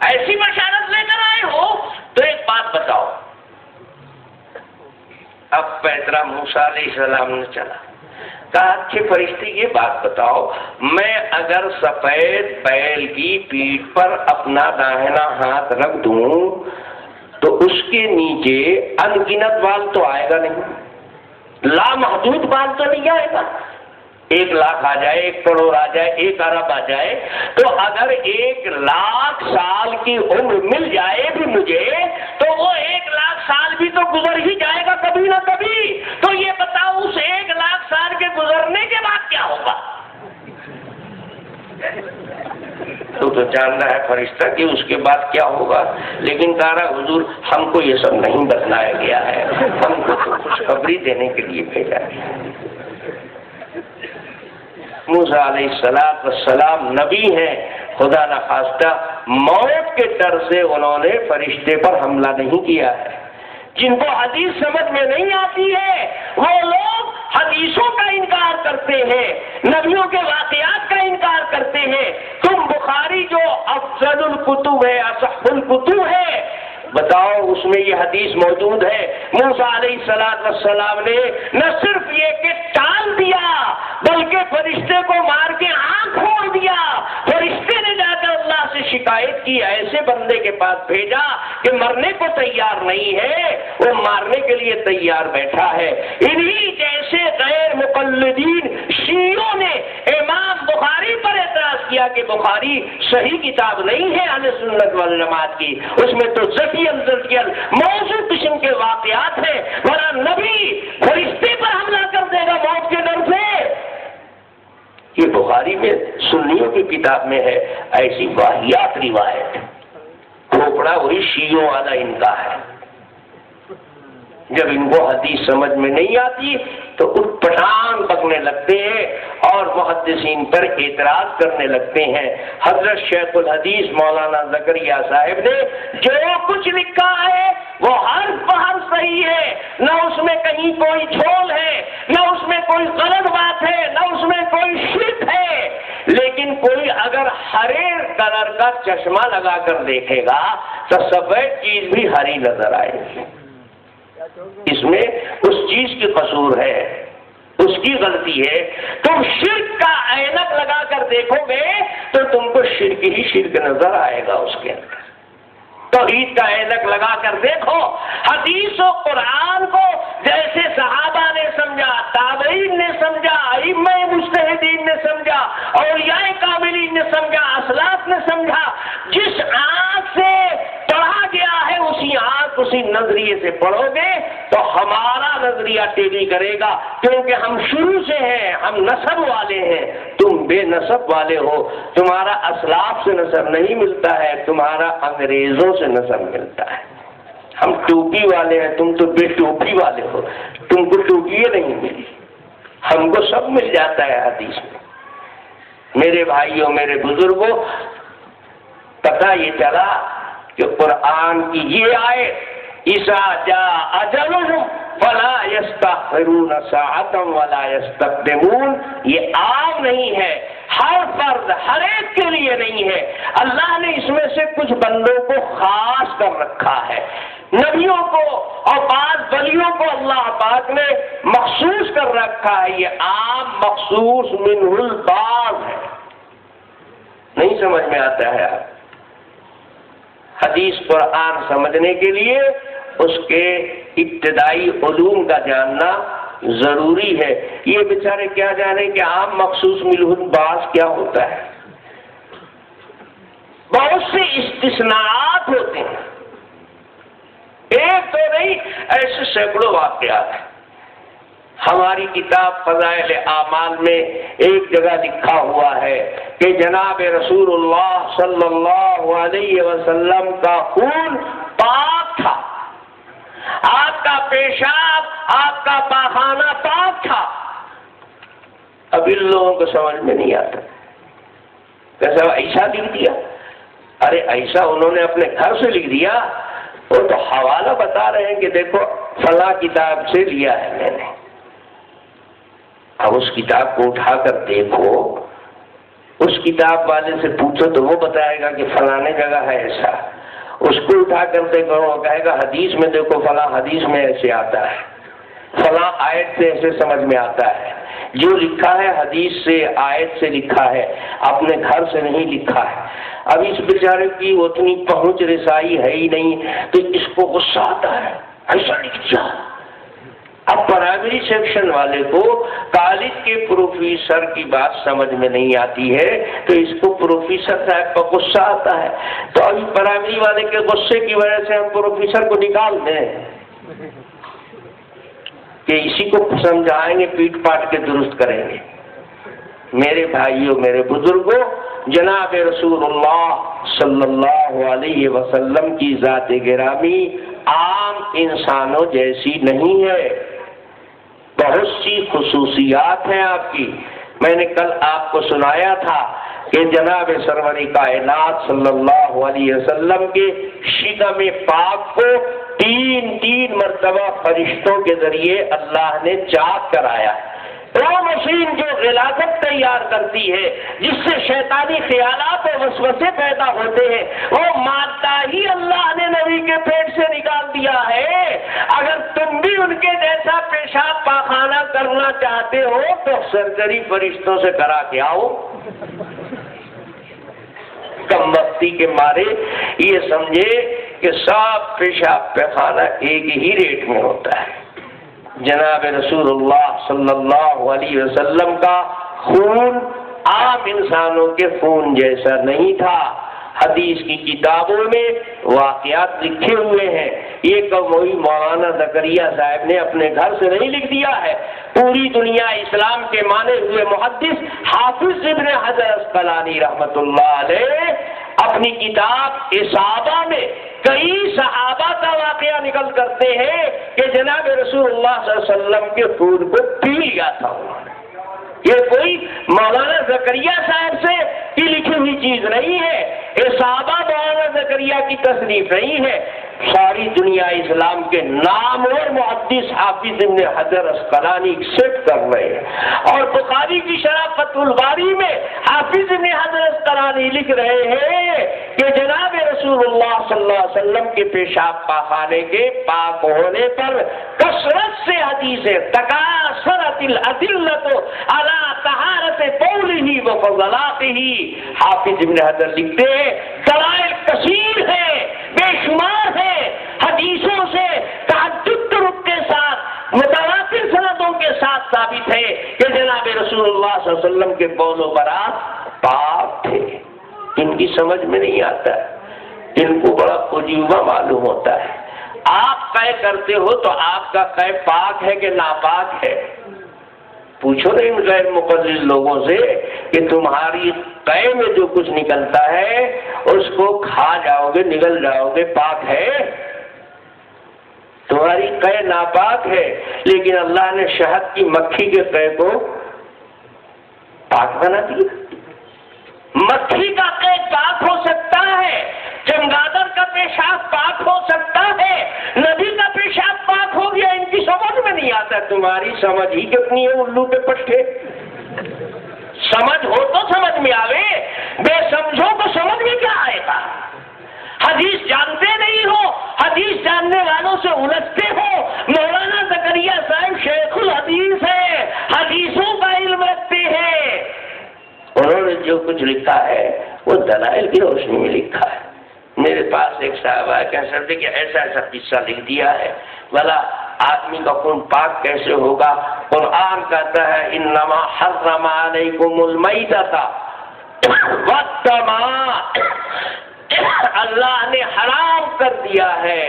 ایسی بشارت لے کر آئے ہو تو ایک بات بتاؤ. اب پیدرا موسیٰ علیہ السلام نے چلا، کہا اچھے فرشتے یہ بات بتاؤ، میں اگر سفید بیل کی پیٹھ پر اپنا داہنا ہاتھ رکھ دوں تو اس کے نیچے انگنت بال تو آئے گا نہیں، لامحدود بال تو نہیں آئے گا. 1 لاکھ آ جائے، 1 کروڑ آ جائے، 1 ارب آ جائے، تو اگر 1 لاکھ سال کی عمر مل جائے بھی مجھے تو وہ 1 لاکھ سال بھی تو گزر ہی جائے گا کبھی نہ کبھی. تو یہ بتاؤ اس 1 لاکھ سال کے گزرنے کے بعد کیا ہوگا؟ تو جاننا ہے فرشتہ کہ اس کے بعد کیا ہوگا. لیکن کہا حضور ہم کو یہ سب نہیں بتلایا گیا ہے، ہم کو تو خوشخبری دینے کے لیے بھیجا گیا. موسیٰ علیہ السلام نبی ہیں، خدا نخواستہ موت کے ڈر سے انہوں نے فرشتے پر حملہ نہیں کیا ہے. جن کو حدیث سمجھ میں نہیں آتی ہے وہ لوگ حدیثوں کا انکار کرتے ہیں، نبیوں کے واقعات کا انکار کرتے ہیں. تم بخاری جو افضل الکتب ہے، اصح الکتب ہے، بتاؤ اس میں یہ حدیث موجود ہے. موسیٰ علیہ السلام نے نہ صرف یہ کہ ٹال دیا بلکہ فرشتے کو مار کے آنکھ کھول دیا. فرشتے نے جا کر اللہ سے شکایت کی، ایسے بندے کے پاس بھیجا کہ مرنے کو تیار نہیں ہے، وہ مارنے کے لیے تیار بیٹھا ہے. انہی جیسے غیر مقلدین شیعوں نے امام بخاری پر اعتراض کیا کہ بخاری صحیح کتاب نہیں ہے اہل سنت والجماعت کی، اس میں تو موضوع قسم کے واقعات ہیں، ورنہ نبی فرشتے پر حملہ کر دے گا موت کے ڈر سے. یہ بخاری میں سنیوں کی کتاب میں ہے ایسی واہیات روایت. کھوپڑا وہی شیعوں والا ان کا ہے. جب ان کو حدیث سمجھ میں نہیں آتی تو اٹھ پٹھان بکنے لگتے ہیں اور محدثین پر اعتراض کرنے لگتے ہیں۔ حضرت شیخ الحدیث مولانا زکریا صاحب نے جو کچھ لکھا ہے وہ حرف بحرف صحیح ہے، نہ اس میں کہیں کوئی جھول ہے، نہ اس میں کوئی غلط بات ہے، نہ اس میں کوئی شرک ہے، لیکن کوئی اگر ہرے کلر کا چشمہ لگا کر دیکھے گا تو سفید چیز بھی ہری نظر آئے گی۔ اس میں اس چیز کی قصور ہے، اس کی غلطی ہے۔ تم شرک کا عینک لگا کر دیکھو گے تو تم کو شرک ہی شرک نظر آئے گا اس کے اندر۔ توحید کا عینک لگا کر دیکھو، حدیث و قرآن کو جیسے صحابہ نے سمجھا، تابعین نے سمجھا، ائمہ مجتہدین نے سمجھا، اولیاء کاملین نے سمجھا، اسلاف نے سمجھا، جس آنکھ سے پڑھا گیا ہے اسی آنکھ اسی نظریے سے پڑھو گے تو ہمارا نظریہ ٹیلی کرے گا، کیونکہ ہم شروع سے ہیں، ہم نسب والے ہیں، تم بے نسب والے ہو، تمہارا اسلاف سے نسب نہیں ملتا ہے، تمہارا انگریزوں سے نسب ملتا ہے۔ ہم ٹوپی والے ہیں، تم تو بے ٹوپی والے ہو، تم کو ٹوپی نہیں ملی، ہم کو سب مل جاتا ہے حدیث میں۔ میرے بھائیوں، میرے بزرگوں، پتہ یہ چلا کہ قرآن کی یہ آئے اذا جاء اجلهم فلا يستأخرون ساعة ولا يستقدمون، یہ عام نہیں ہے، ہر فرد ہر ایک کے لیے نہیں ہے، اللہ نے اس میں سے کچھ بندوں کو خاص کر رکھا ہے، نبیوں کو اور بعض ولیوں کو اللہ پاک نے مخصوص کر رکھا ہے، یہ عام مخصوص منہ البعض ہے۔ نہیں سمجھ میں آتا ہے آپ؟ حدیث قرآن سمجھنے کے لیے اس کے ابتدائی علوم کا جاننا ضروری ہے۔ یہ بیچارے کیا جانے کہ عام مخصوص منہ البعض کیا ہوتا ہے؟ بہت سے استثناءات ہوتے ہیں، ایک تو نہیں، ایسے سینکڑوں واقعات ہیں۔ ہماری کتاب فضائل اعمال میں ایک جگہ لکھا ہوا ہے کہ جناب رسول اللہ صلی اللہ علیہ وسلم کا خون پاک تھا، آپ کا پیشاب، آپ کا پاخانہ پاک تھا۔ اب ان لوگوں کو سمجھ میں نہیں آتا، کیسا ایسا لکھ دیا؟ ارے ایسا انہوں نے اپنے گھر سے لکھ دیا، وہ تو حوالہ بتا رہے ہیں کہ دیکھو فلاں کتاب سے لیا ہے میں نے۔ اب اس کتاب کو اٹھا کر دیکھو، اس کتاب والے سے پوچھو تو وہ بتائے گا کہ فلانے جگہ ہے ایسا، اس کو اٹھا کر دیکھو وہ کہے گا حدیث میں دیکھو فلاں حدیث میں ایسے آتا ہے، فلاں آیت سے ایسے سمجھ میں آتا ہے۔ جو لکھا ہے حدیث سے، آیت سے لکھا ہے، اپنے گھر سے نہیں لکھا ہے۔ اب اس بیچارے کی اتنی پہنچ رسائی ہے ہی نہیں تو اس کو غصہ آتا ہے، ایسا لکھ دیا۔ اب پرائمری سیکشن والے کو کالج کے پروفیسر کی بات سمجھ میں نہیں آتی ہے تو اس کو پروفیسر صاحب کا غصہ آتا ہے، تو ابھی پرائمری والے کے غصے کی وجہ سے ہم پروفیسر کو نکال دیں کہ اسی کو سمجھائیں گے، پیٹ پاٹ کے درست کریں گے۔ میرے بھائیوں، میرے بزرگوں، جناب رسول اللہ صلی اللہ علیہ وسلم کی ذات گرامی عام انسانوں جیسی نہیں ہے، بہت سی خصوصیات ہیں آپ کی۔ میں نے کل آپ کو سنایا تھا کہ جناب سرور کائنات صلی اللہ علیہ وسلم کے شکم پاک کو تین مرتبہ فرشتوں کے ذریعے اللہ نے چاک کرایا۔ وہ مشین جو غلاظت تیار کرتی ہے، جس سے شیطانی خیالات اور وسوسے پیدا ہوتے ہیں، وہ مادہ ہی اللہ نے نبی کے پیٹ سے نکال دیا ہے۔ اگر تم بھی ان کے جیسا پیشاب پاخانہ کرنا چاہتے ہو تو سرجری فرشتوں سے کرا کے آؤ۔ کم وقتی کے مارے یہ سمجھے کہ سب پیشاب پاخانہ ایک ہی ریٹ میں ہوتا ہے۔ جناب رسول اللہ صلی اللہ علیہ وسلم کا خون عام انسانوں کے خون جیسا نہیں تھا۔ حدیث کی کتابوں میں واقعات لکھے ہوئے ہیں، یہ وہی مولانا زکریا صاحب نے اپنے گھر سے نہیں لکھ دیا ہے، پوری دنیا اسلام کے مانے ہوئے محدث حافظ ابن حجر اسقلانی رحمت اللہ علیہ اپنی کتاب اصابہ میں کئی صحابہ کا واقعہ نقل کرتے ہیں کہ جناب رسول اللہ صلی اللہ علیہ وسلم کے خون کو پی لیا تھا انہوں نے. یہ کوئی مولانا زکریا صاحب سے کی لکھی ہوئی چیز نہیں ہے، اصابہ مولانا زکریا کی تصنیف نہیں ہے. ساری دنیا اسلام کے نامور محدث حافظ ابن حجر عسقلانی ایکسپٹ کر رہے ہیں، اور بخاری کی شرح فتح الباری میں حافظ ابن حجر عسقلانی لکھ رہے ہیں کہ جناب رسول اللہ صلی اللہ علیہ وسلم کے پیشاب پاخانے کے پاک ہونے پر کثرت سے حدیثیں تکاثرت الادلۃ علی طہارت بولہ و فضلاتہ. حافظ ابن حجر لکھتے ہیں دلائل کثیر ہے، بے شمار ہے، حدیثوں سے تعدد طرق کے ساتھ متواتر سندوں کے ساتھ ثابت ہے کہ جناب رسول اللہ صلی اللہ علیہ وسلم کے بول و برات پاک تھے. ان کی سمجھ میں نہیں آتا ہے، ان کو بڑا عجوبہ معلوم ہوتا ہے. آپ قے کرتے ہو تو آپ کا قے پاک ہے کہ ناپاک ہے؟ پوچھو نا ان غیر مقلد لوگوں سے کہ تمہاری قے میں جو کچھ نکلتا ہے اس کو کھا جاؤ گے، نگل جاؤ گے، پاک ہے؟ تمہاری قے ناپاک ہے، لیکن اللہ نے شہد کی مکھی کے قے کو پاک بنا دیا. مکھی کا قے پاک ہو سکتا ہے، چمگادڑ کا پیشاب پاک ہو سکتا ہے، نبی کا پیشاب پاک ہو گیا. ان کی سمجھ میں نہیں آتا. تمہاری سمجھ ہی کتنی ہے الو پہ پٹھے. سمجھ ہو تو سمجھ میں آوے، بے سمجھو تو سمجھ میں کیا آئے گا؟ حدیث جانتے نہیں ہو، حدیث جاننے والوں سے الجھتے ہو. مولانا زکریا صاحب شیخ الحدیث ہے، حدیثوں کا علم رکھتے ہیں. انہوں نے جو کچھ لکھا ہے وہ دلائل کی روشنی میں لکھا ہے. میرے پاس ایک صاحب آیا کہہ سکتے کہ ایسا ایسا قصہ لکھ دیا ہے، بھلا آدمی کا خون پاک کیسے ہوگا؟ قرآن کہتا ہے انما حرم علیکم المیتۃ والدم، اللہ نے حرام کر دیا ہے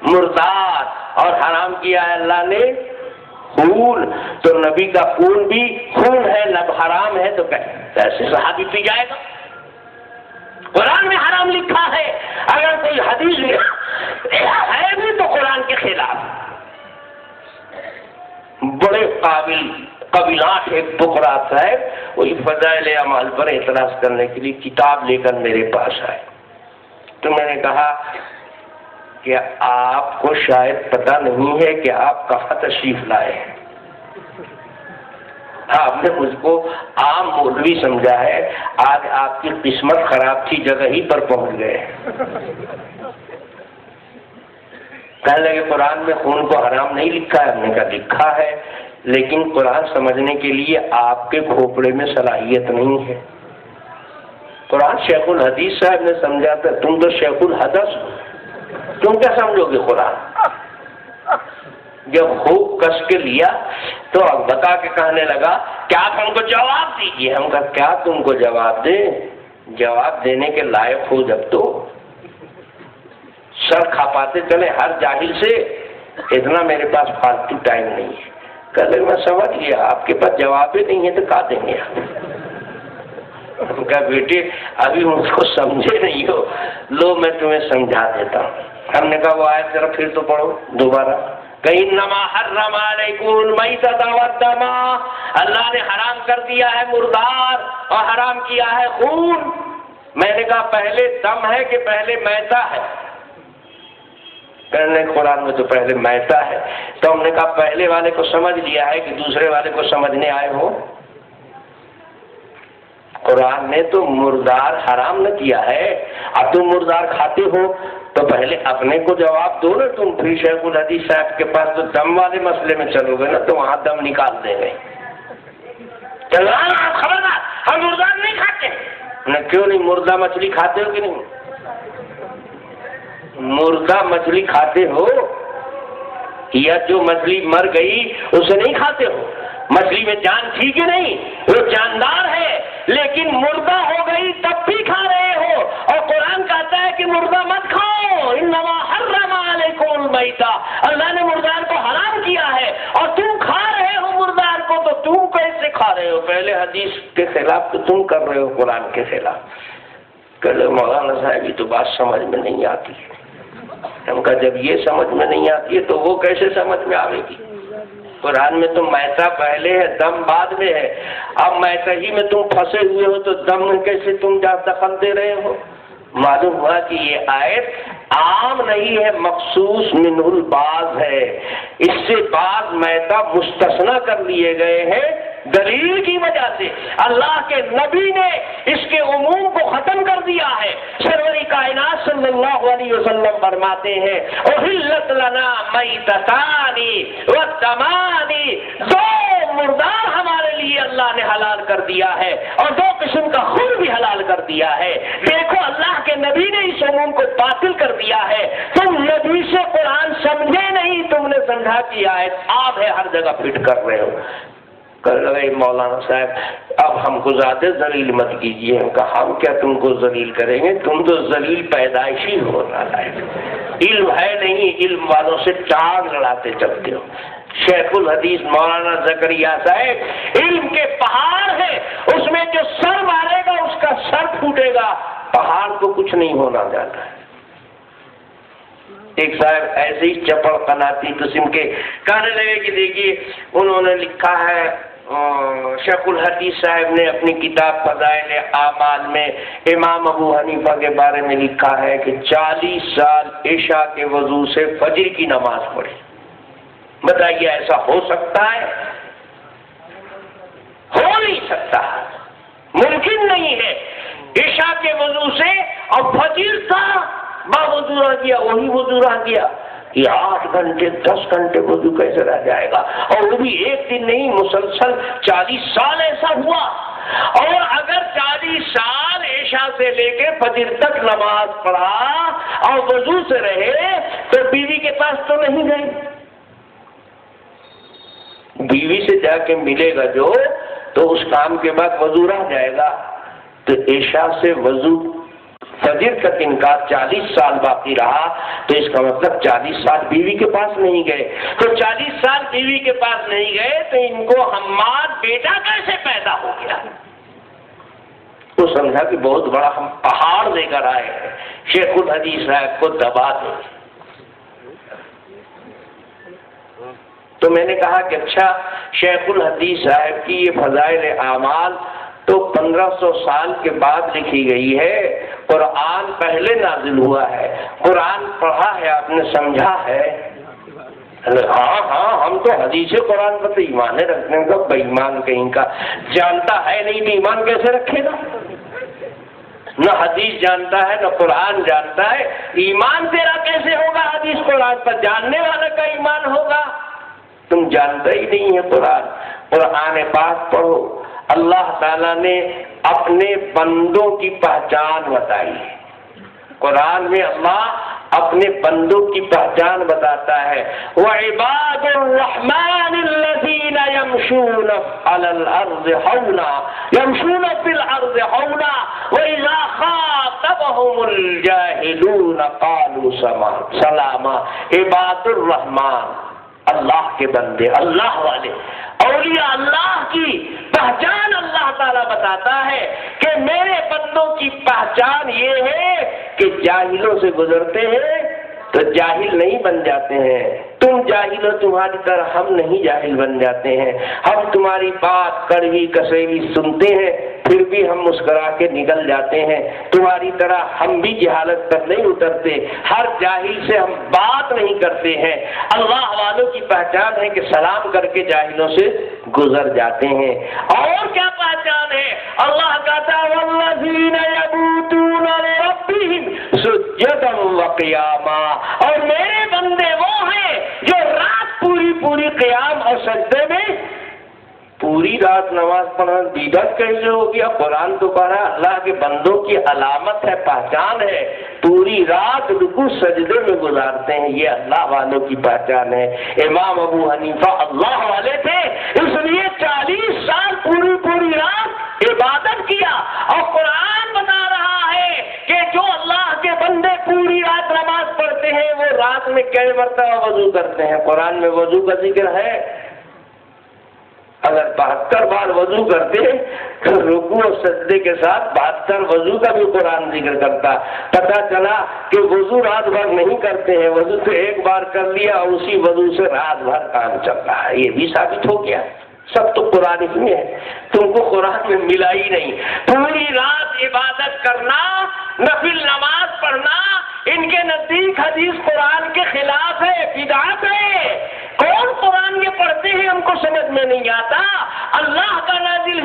مردار، اور حرام کیا ہے اللہ نے خون. تو نبی کا خون بھی خون ہے، نب حرام ہے تو کیسے صحابی پی جائے گا؟ قرآن میں حرام لکھا ہے. اگر کوئی حدیث ہے بھی تو قرآن کے خلاف. بڑے قابل قبیلات ایک بکرات ہے، وہی فضائل اعمال پر اعتراض کرنے کے لیے کتاب لے کر میرے پاس آئے. تو میں نے کہا کہ آپ کو شاید پتہ نہیں ہے کہ آپ کہاں تشریف لائے ہیں. آپ نے مجھ کو عام مولوی سمجھا ہے، آج آپ کی قسمت خراب تھی، جگہ ہی پر پہنچ گئے. کہنے لگے قرآن میں خون کو حرام نہیں لکھا ہے. ہم نے کہا لکھا ہے، لیکن قرآن سمجھنے کے لیے آپ کے کھوپڑے میں صلاحیت نہیں ہے. قرآن شیخ الحدیث صاحب نے سمجھا تھا، تم تو شیخ الحدث ہو، تم کیا سمجھو گے قرآن؟ جب خوب کس کے لیا تو بتا کے کہنے لگا کہ آپ ہم کو جواب دیجیے. ہم کہا کیا تم کو جواب دیں؟ جواب دینے کے لائق ہو جب تو سر کھپاتے چلے ہر جاہل سے. اتنا میرے پاس فالتو ٹائم نہیں ہے. کہنے میں سمجھ لیا آپ کے پاس جواب ہی نہیں ہے تو کہا دیں گے. ہم کہا بیٹے ابھی مجھ کو سمجھے نہیں ہو، لو میں تمہیں سمجھا دیتا ہوں. ہم نے کہا وہ آیت ذرا پھر تو پڑھو دوبارہ. انما حرم علیکم المیتۃ والدم، اللہ نے حرام کر دیا ہے مردار اور حرام کیا ہے خون. میں نے کہا پہلے دم ہے کہ پہلے میتا ہے؟ کہنے قرآن میں تو پہلے میتا ہے. تو ہم نے کہا پہلے والے کو سمجھ لیا ہے کہ دوسرے والے کو سمجھنے آئے ہو؟ قرآن نے تو مردار حرام نہ کیا ہے. اب تم مردار کھاتے ہو تو پہلے اپنے کو جواب دو نا. تم پھر شیخ الحدیث صاحب کے پاس تو دم والے مسئلے میں چلو گے نا، تو وہاں دم نکال دیں گے. آپ خبردار، ہم مردار نہیں کھاتے. کیوں نہیں؟ مردہ مچھلی کھاتے ہو کہ نہیں؟ مردہ مچھلی کھاتے ہو یا جو مچھلی مر گئی اسے نہیں کھاتے ہو؟ مچھلی میں جان تھی کہ نہیں؟ وہ جاندار ہے، لیکن مردہ ہو گئی تب بھی کھا رہے ہو. اور قرآن کہتا ہے کہ مردہ مت کھاؤ. انما حرم علیکم المیتۃ، اللہ نے مردار کو حرام کیا ہے اور تم کھا رہے ہو مردار کو. تو تم کیسے کھا رہے ہو؟ پہلے حدیث کے خلاف تو تم کر رہے ہو، قرآن کے خلاف. کہ مولانا صاحب یہ تو بات سمجھ میں نہیں آتی. ہم کہا جب یہ سمجھ میں نہیں آتی ہے تو وہ کیسے سمجھ میں آئے گی؟ قرآن میں تو میتا پہلے ہے دم بعد میں ہے. اب میتا ہی میں تم پھنسے ہوئے ہو تو دم میں کیسے تم جا دخل دے رہے ہو؟ معلوم ہوا کہ یہ آیت عام نہیں ہے، مخصوص منہ البعض ہے. اس سے بعض میتا مستثنا کر لیے گئے ہیں دلیل کی وجہ سے. اللہ کے نبی نے اس کے عموم کو ختم کر دیا ہے. سرور کائنات صلی اللہ علیہ وسلم فرماتے ہیں احلت لنا میتتانی والدمانی، دو مردار ہمارے لیے اللہ نے حلال کر دیا ہے اور دو قسم کا خون بھی حلال کر دیا ہے. دیکھو اللہ کے نبی نے اس عموم کو باطل کر دیا ہے. تم نبی سے قرآن سمجھے نہیں، تم نے سمجھا کہ آیت آپ ہے ہر جگہ فٹ کر رہے ہو. کر رہے مولانا صاحب اب ہم کو زیادہ ذلیل مت کیجیے. ہم کہا ہم کیا تم کو ذلیل کریں گے؟ تم تو ذلیل پیدائشی ہو رہا ہے. علم ہے نہیں، علم والوں سے ٹانگ لڑاتے چلتے ہو. شیخ الحدیث مولانا زکریا صاحب علم کے پہاڑ ہے، اس میں جو سر مارے گا اس کا سر پھوٹے گا. پہاڑ کو کچھ نہیں ہونا جاتا ہے. ایک صاحب ایسے ہی چپڑ قناتی قسم کے کہنے لگے کہ دیکھیے انہوں نے لکھا ہے، شیخ الحدیث صاحب نے اپنی کتاب فضائل اعمال میں امام ابو حنیفہ کے بارے میں لکھا ہے کہ 40 سال عشاء کے وضو سے فجر کی نماز پڑھی. بتائیے ایسا ہو سکتا ہے؟ ہو نہیں سکتا، ممکن نہیں ہے. عشاء کے وضو سے اور فجر تھا وضو رہ گیا، وہی وضو رہ گیا. یہ 8 گھنٹے 10 گھنٹے وضو کیسے رہ جائے گا؟ اور وہ بھی ایک دن نہیں، مسلسل 40 سال ایسا ہوا. اور اگر 40 سال عشاء سے لے کے فجر تک نماز پڑھا اور وضو سے رہے تو بیوی کے پاس تو نہیں گئی. بیوی سے جا کے ملے گا جو تو اس کام کے بعد وضو رہ جائے گا. تو عشاء سے وضو فجر تک ان کا 40 سال باقی رہا تو اس کا مطلب 40 سال بیوی کے پاس نہیں گئے. تو 40 سال بیوی کے پاس نہیں گئے تو ان کو حماد بیٹا کیسے پیدا ہو گیا؟ تو سمجھا کہ بہت بڑا ہم پہاڑ لے کر آئے ہیں، شیخ الحدیث صاحب کو دبا دیں. تو میں نے کہا کہ اچھا شیخ الحدیث صاحب کی یہ فضائل اعمال تو 1500 سال کے بعد لکھی گئی ہے. قرآن پہلے نازل ہوا ہے، قرآن پڑھا ہے آپ نے، سمجھا ہے. ہاں ہم تو حدیث قرآن پر تو ایمان رکھنے کا، بے ایمان کہیں کا جانتا ہے نہیں تو ایمان کیسے رکھے گا؟ نہ حدیث جانتا ہے نہ قرآن جانتا ہے، ایمان تیرا کیسے ہوگا؟ حدیث قرآن پر جاننے والے کا ایمان ہوگا. تم جانتا ہی نہیں ہے قرآن. قرآن پاک پڑھو. اللہ تعالیٰ نے اپنے بندوں کی پہچان بتائی ہے. قرآن میں اللہ اپنے بندوں کی پہچان بتاتا ہے. وَعِبَادُ الرَّحْمَنِ الَّذِينَ يَمْشُونَ عَلَى الْأَرْضِ هَوْنًا يَمْشُونَ فِي الْأَرْضِ هَوْنًا وَإِذَا خَاطَبَهُمُ الْجَاهِلُونَ قَالُوا سَلَامًا. عباد الرحمن، اللہ کے بندے، اللہ والے، اولیاء اللہ کی پہچان اللہ تعالیٰ بتاتا ہے کہ میرے بندوں کی پہچان یہ ہے کہ جاہلوں سے گزرتے ہیں تو جاہل نہیں بن جاتے ہیں. تم جاہل ہو، تمہاری طرح ہم نہیں جاہل بن جاتے ہیں. ہم تمہاری بات کڑوی کسیلی سنتے ہیں پھر بھی ہم مسکرا کے نکل جاتے ہیں. تمہاری طرح ہم بھی جہالت پر نہیں اترتے، ہر جاہل سے ہم بات نہیں کرتے ہیں. اللہ والوں کی پہچان ہے کہ سلام کر کے جاہلوں سے گزر جاتے ہیں. اور کیا پہچان ہے؟ اللہ کہتا ہے والذین یبیتون لربہم سجدا وقیاما. اور میرے بندے وہ ہیں جو رات پوری قیام اور سجدے میں پوری رات نماز پڑھنا بدعت کیسے ہو گیا؟ قرآن تو کہہ رہا ہے اللہ کے بندوں کی علامت ہے، پہچان ہے، پوری رات رکوع سجدے میں گزارتے ہیں. یہ اللہ والوں کی پہچان ہے. امام ابو حنیفہ اللہ والے تھے، اس لیے 40 سال پوری رات عبادت کیا. اور قرآن بتا رہا ہے کہ جو اللہ کے بندے پوری رات نماز پڑھتے ہیں وہ رات میں کئی مرتبہ وضو کرتے ہیں. قرآن میں وضو کا ذکر ہے. اگر 72 بار وضو کرتے تو رکوع اور سجدے کے ساتھ 72 وضو کا بھی قرآن ذکر کرتا. پتہ چلا کہ وضو رات بھر نہیں کرتے ہیں، وضو تو ایک بار کر لیا اور اسی وضو سے رات بھر کام چل رہا ہے. یہ بھی ثابت ہو گیا. سب تو قرآن میں ہے، تم کو قرآن میں ملا ہی نہیں. پوری رات عبادت کرنا، نفل نماز پڑھنا ان کے نزدیک حدیث قرآن کے خلاف ہے، بدعت ہے. کون قرآن یہ پڑھتے ہیں ہم کو سمجھ میں نہیں آتا. اللہ کا نازل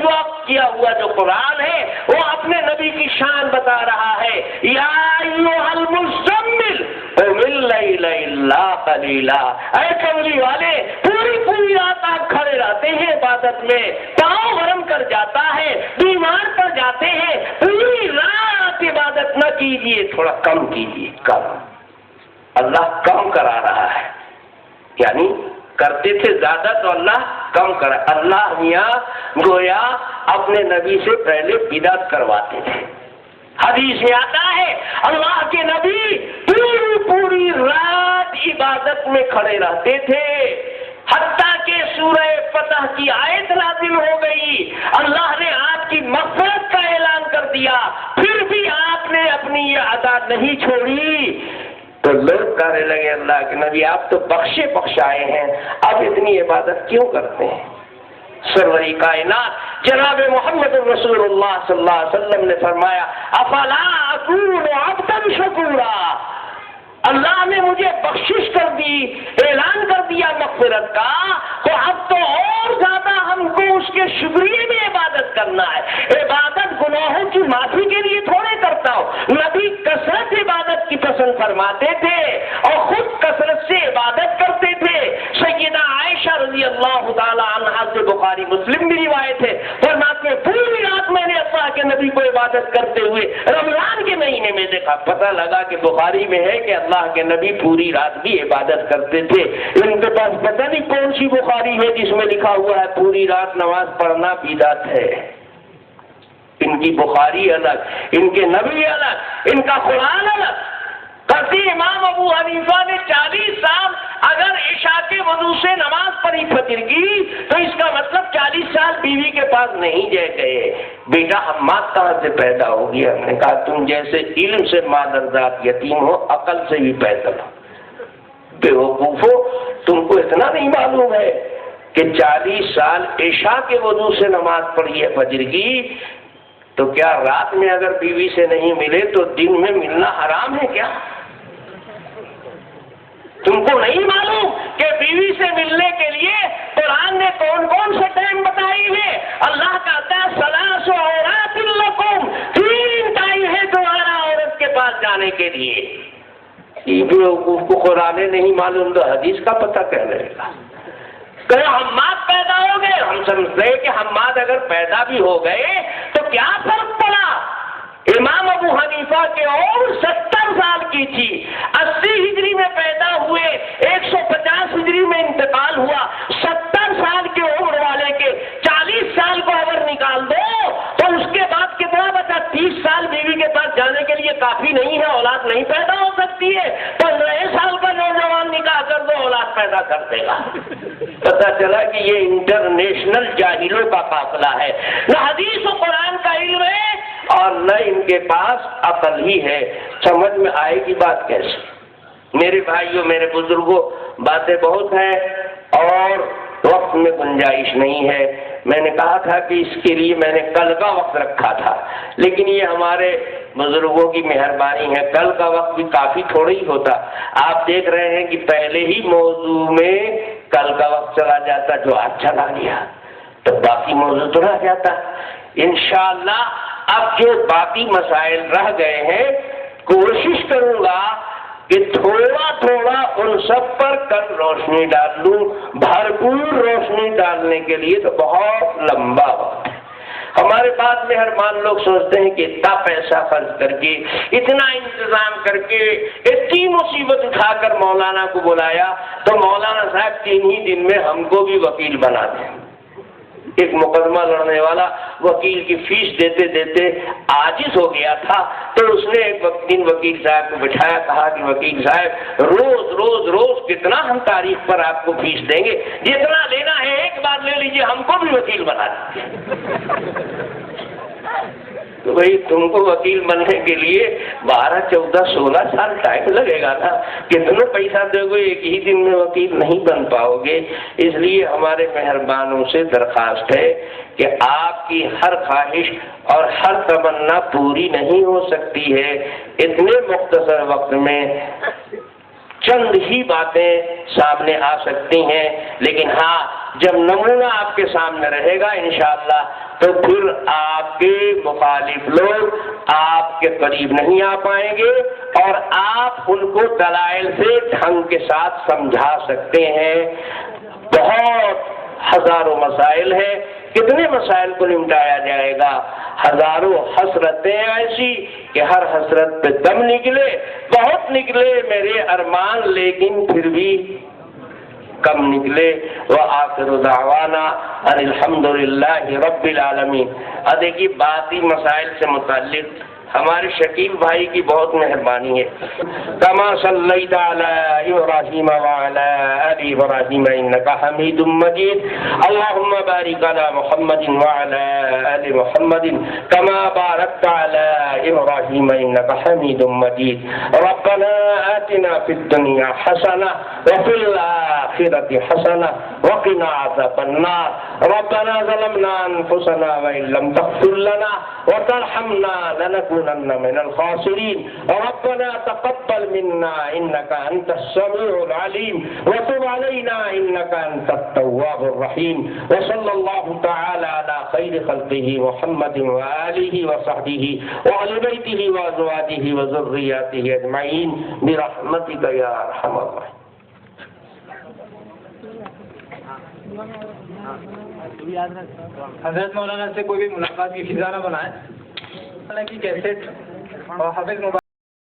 کیا ہوا جو قرآن ہے وہ اپنے نبی کی شان بتا رہا ہے. یا ایھا المزمل قم اللیل الا قلیلا، اے کملی والے پوری رات آپ کھڑے رہتے ہیں عبادت میں، پاؤں گرم کر جاتا ہے، بیمار پڑ جاتے ہیں، پوری رات عبادت نہ کیجیے، تھوڑا کم کیجیے. کم اللہ کم کرا رہا ہے، یعنی کرتے تھے زیادہ تو اللہ کم کرا. اللہ میاں گویا اپنے نبی سے پہلے بدعت کرواتے تھے. حدیث میں آتا ہے اللہ کے نبی پوری رات عبادت میں کھڑے رہتے تھے، حتیٰ کہ سورہ فتح کی آیت نازل ہو گئی، اللہ نے آپ کی مغفرت کا اعلان کر دیا، پھر بھی آپ نے اپنی یہ عادت نہیں چھوڑی. تو لوگ کہنے لگے اللہ کے نبی آپ تو بخشائے ہیں، اب اتنی عبادت کیوں کرتے ہیں؟ سروری کائنات جناب محمد رسول اللہ صلی اللہ علیہ وسلم نے فرمایا افلا اکون عبدا شکورا. اللہ نے مجھے بخشش کر دی، اعلان کر دیا مغفرت کا، تو اب تو اور زیادہ ہم کو اس کے شکریہ میں عبادت کرنا ہے. عبادت گناہوں کی معافی کے لیے تھوڑے کرتا ہوں. نبی کثرت عبادت کی پسند فرماتے تھے اور خود کثرت سے عبادت کرتے تھے. سیدہ عائشہ رضی اللہ تعالی عنہا سے بخاری مسلم بھی روایت ہے، فرماتے ہیں پوری رات میں نے اللہ کے نبی کو عبادت کرتے ہوئے رمضان کے مہینے میں دیکھا. پتہ لگا کہ بخاری میں ہے کہ اللہ کے نبی پوری رات بھی عبادت کرتے تھے. ان کے پاس پتہ نہیں کون سی بخاری ہے جس میں لکھا ہوا ہے پوری رات نماز پڑھنا بدعت ہے. ان کی بخاری الگ، ان کے نبی الگ، ان کا قرآن الگ. کرتی امام ابو حنیفہ نے 40 سال اگر عشاء کے وضو سے نماز پڑھی فجر کی تو اس کا مطلب 40 سال بیوی کے پاس نہیں گئے. بیٹا حماد کہاں سے پیدا ہو گیا؟ ہم نے کہا تم جیسے علم سے مادرزاد یتیم ہو، عقل سے بھی پیدل ہو. بیوقوف ہو، تم کو اتنا نہیں معلوم ہے کہ 40 سال عشاء کے وضو سے نماز پڑھی ہے فجر کی، تو کیا رات میں اگر بیوی سے نہیں ملے تو دن میں ملنا حرام ہے کیا؟ تم کو نہیں معلوم کہ بیوی سے ملنے کے لیے قرآن نے کون کون سے ٹائم بتائی ہے؟ اللہ کہتا ہے ثلاث عورات لکم، 3 ٹائم ہے تمہارا عورت کے پاس جانے کے لیے. یہ بھی کو قرآن نہیں معلوم تو حدیث کا پتہ کہہ لے گا. کہ حماد پیدا ہو گئے، ہم سمجھتے ہیں کہ حماد اگر پیدا بھی ہو گئے تو کیا فرق پڑا؟ امام ابو حنیفہ کے عمر 70 سال کی تھی، 80 ہجری میں پیدا ہوئے، 150 ہجری میں انتقال ہوا. 70 سال کے عمر والے کے 40 سال کو اگر نکال دو تو اس کے بعد کتنا بچا؟ 30 سال بیوی کے پاس جانے کے لیے کافی نہیں ہے، اولاد نہیں پیدا ہو سکتی ہے. 15 سال کا نوجوان نکاح کر دو، اولاد پیدا کر دے گا. پتا چلا کہ یہ انٹرنیشنل جاہلوں کا قافلہ ہے. نہ حدیث و قرآن کا علم ہے اور نہ ان کے پاس عقل ہی ہے. سمجھ میں آئے گی بات کیسے؟ میرے بھائیوں، میرے بزرگوں، باتیں بہت ہیں اور وقت میں گنجائش نہیں ہے. میں نے کہا تھا کہ اس کے لیے میں نے کل کا وقت رکھا تھا، لیکن یہ ہمارے بزرگوں کی مہربانی ہے، کل کا وقت بھی کافی تھوڑا ہی ہوتا. آپ دیکھ رہے ہیں کہ پہلے ہی موضوع میں کل کا وقت چلا جاتا، جو آج چلا گیا تو باقی موضوع تو رہ جاتا. انشاءاللہ اب جو باقی مسائل رہ گئے ہیں کوشش کروں گا کہ تھوڑا تھوڑا ان سب پر کل روشنی ڈال لوں. بھرپور روشنی ڈالنے کے لیے تو بہت لمبا وقت ہے. ہمارے پاس مہربان لوگ سوچتے ہیں کہ اتنا پیسہ خرچ کر کے، اتنا انتظام کر کے، اتنی مصیبت اٹھا کر مولانا کو بلایا تو مولانا صاحب 3 ہی دن میں ہم کو بھی وکیل بنا دیں. ایک مقدمہ لڑنے والا وکیل کی فیس دیتے دیتے عاجز ہو گیا تھا، تو اس نے ایک دن وکیل صاحب کو بٹھایا، کہا کہ وکیل صاحب روز روز روز کتنا ہم تاریخ پر آپ کو فیس دیں گے، جتنا لینا ہے 1 بعد لے لیجیے ہم کو بھی وکیل بنا دیجیے۔ تو بھائی تم کو وکیل بننے کے لیے 12 14 16 سال ٹائم لگے گا نا، کتنا پیسہ دے گے، ایک ہی دن میں وکیل نہیں بن پاؤ گے۔ اس لیے ہمارے مہربانوں سے درخواست ہے کہ آپ کی ہر خواہش اور ہر تمنا پوری نہیں ہو سکتی ہے، اتنے مختصر وقت میں چند ہی باتیں سامنے آ سکتی ہیں، لیکن ہاں جب نمونہ آپ کے سامنے رہے گا انشاءاللہ تو پھر آپ کے مخالف لوگ آپ کے قریب نہیں آ پائیں گے اور آپ ان کو دلائل سے ڈھنگ کے ساتھ سمجھا سکتے ہیں۔ بہت ہزاروں مسائل ہیں، کتنے مسائل کو نمٹایا جائے گا؟ ہزاروں حسرتیں ایسی کہ ہر حسرت پہ دم نکلے، بہت نکلے میرے ارمان، لیکن پھر بھی کم نکلے۔ وآخر دعوانا ان الحمدللہ رب العالمین۔ دیکھیے باقی مسائل سے متعلق ہمارے شکیل بھائی کی بہت مہربانی ہے۔ کما صلیت علی ابراہیم وعلی آل ابراہیم انک حمید مجید، اللہم بارک علی محمد وعلی آل محمد کما بارکت علی ابراہیم انک حمید مجید۔ ربنا آتنا فی الدنیا حسنہ وفی الآخرۃ حسنہ وقنا عذاب النار۔ ربنا ظلمنا انفسنا وان لم تغفر لنا وترحمنا لنكونن من الخاسرين۔ ربنا تقبل منا انك انت السميع العليم وتب علينا انك انت التواب الرحيم۔ وصلى الله تعالى على خير خلقه محمد وآله وصحبه وآل بيته وأزواجه وذرياته أجمعين برحمتك يا أرحم الراحمين۔ حضرت مولانا سے کوئی بھی ملاقات کی فضا نہ بنائے، حالانکہ کیسٹ اور حافظ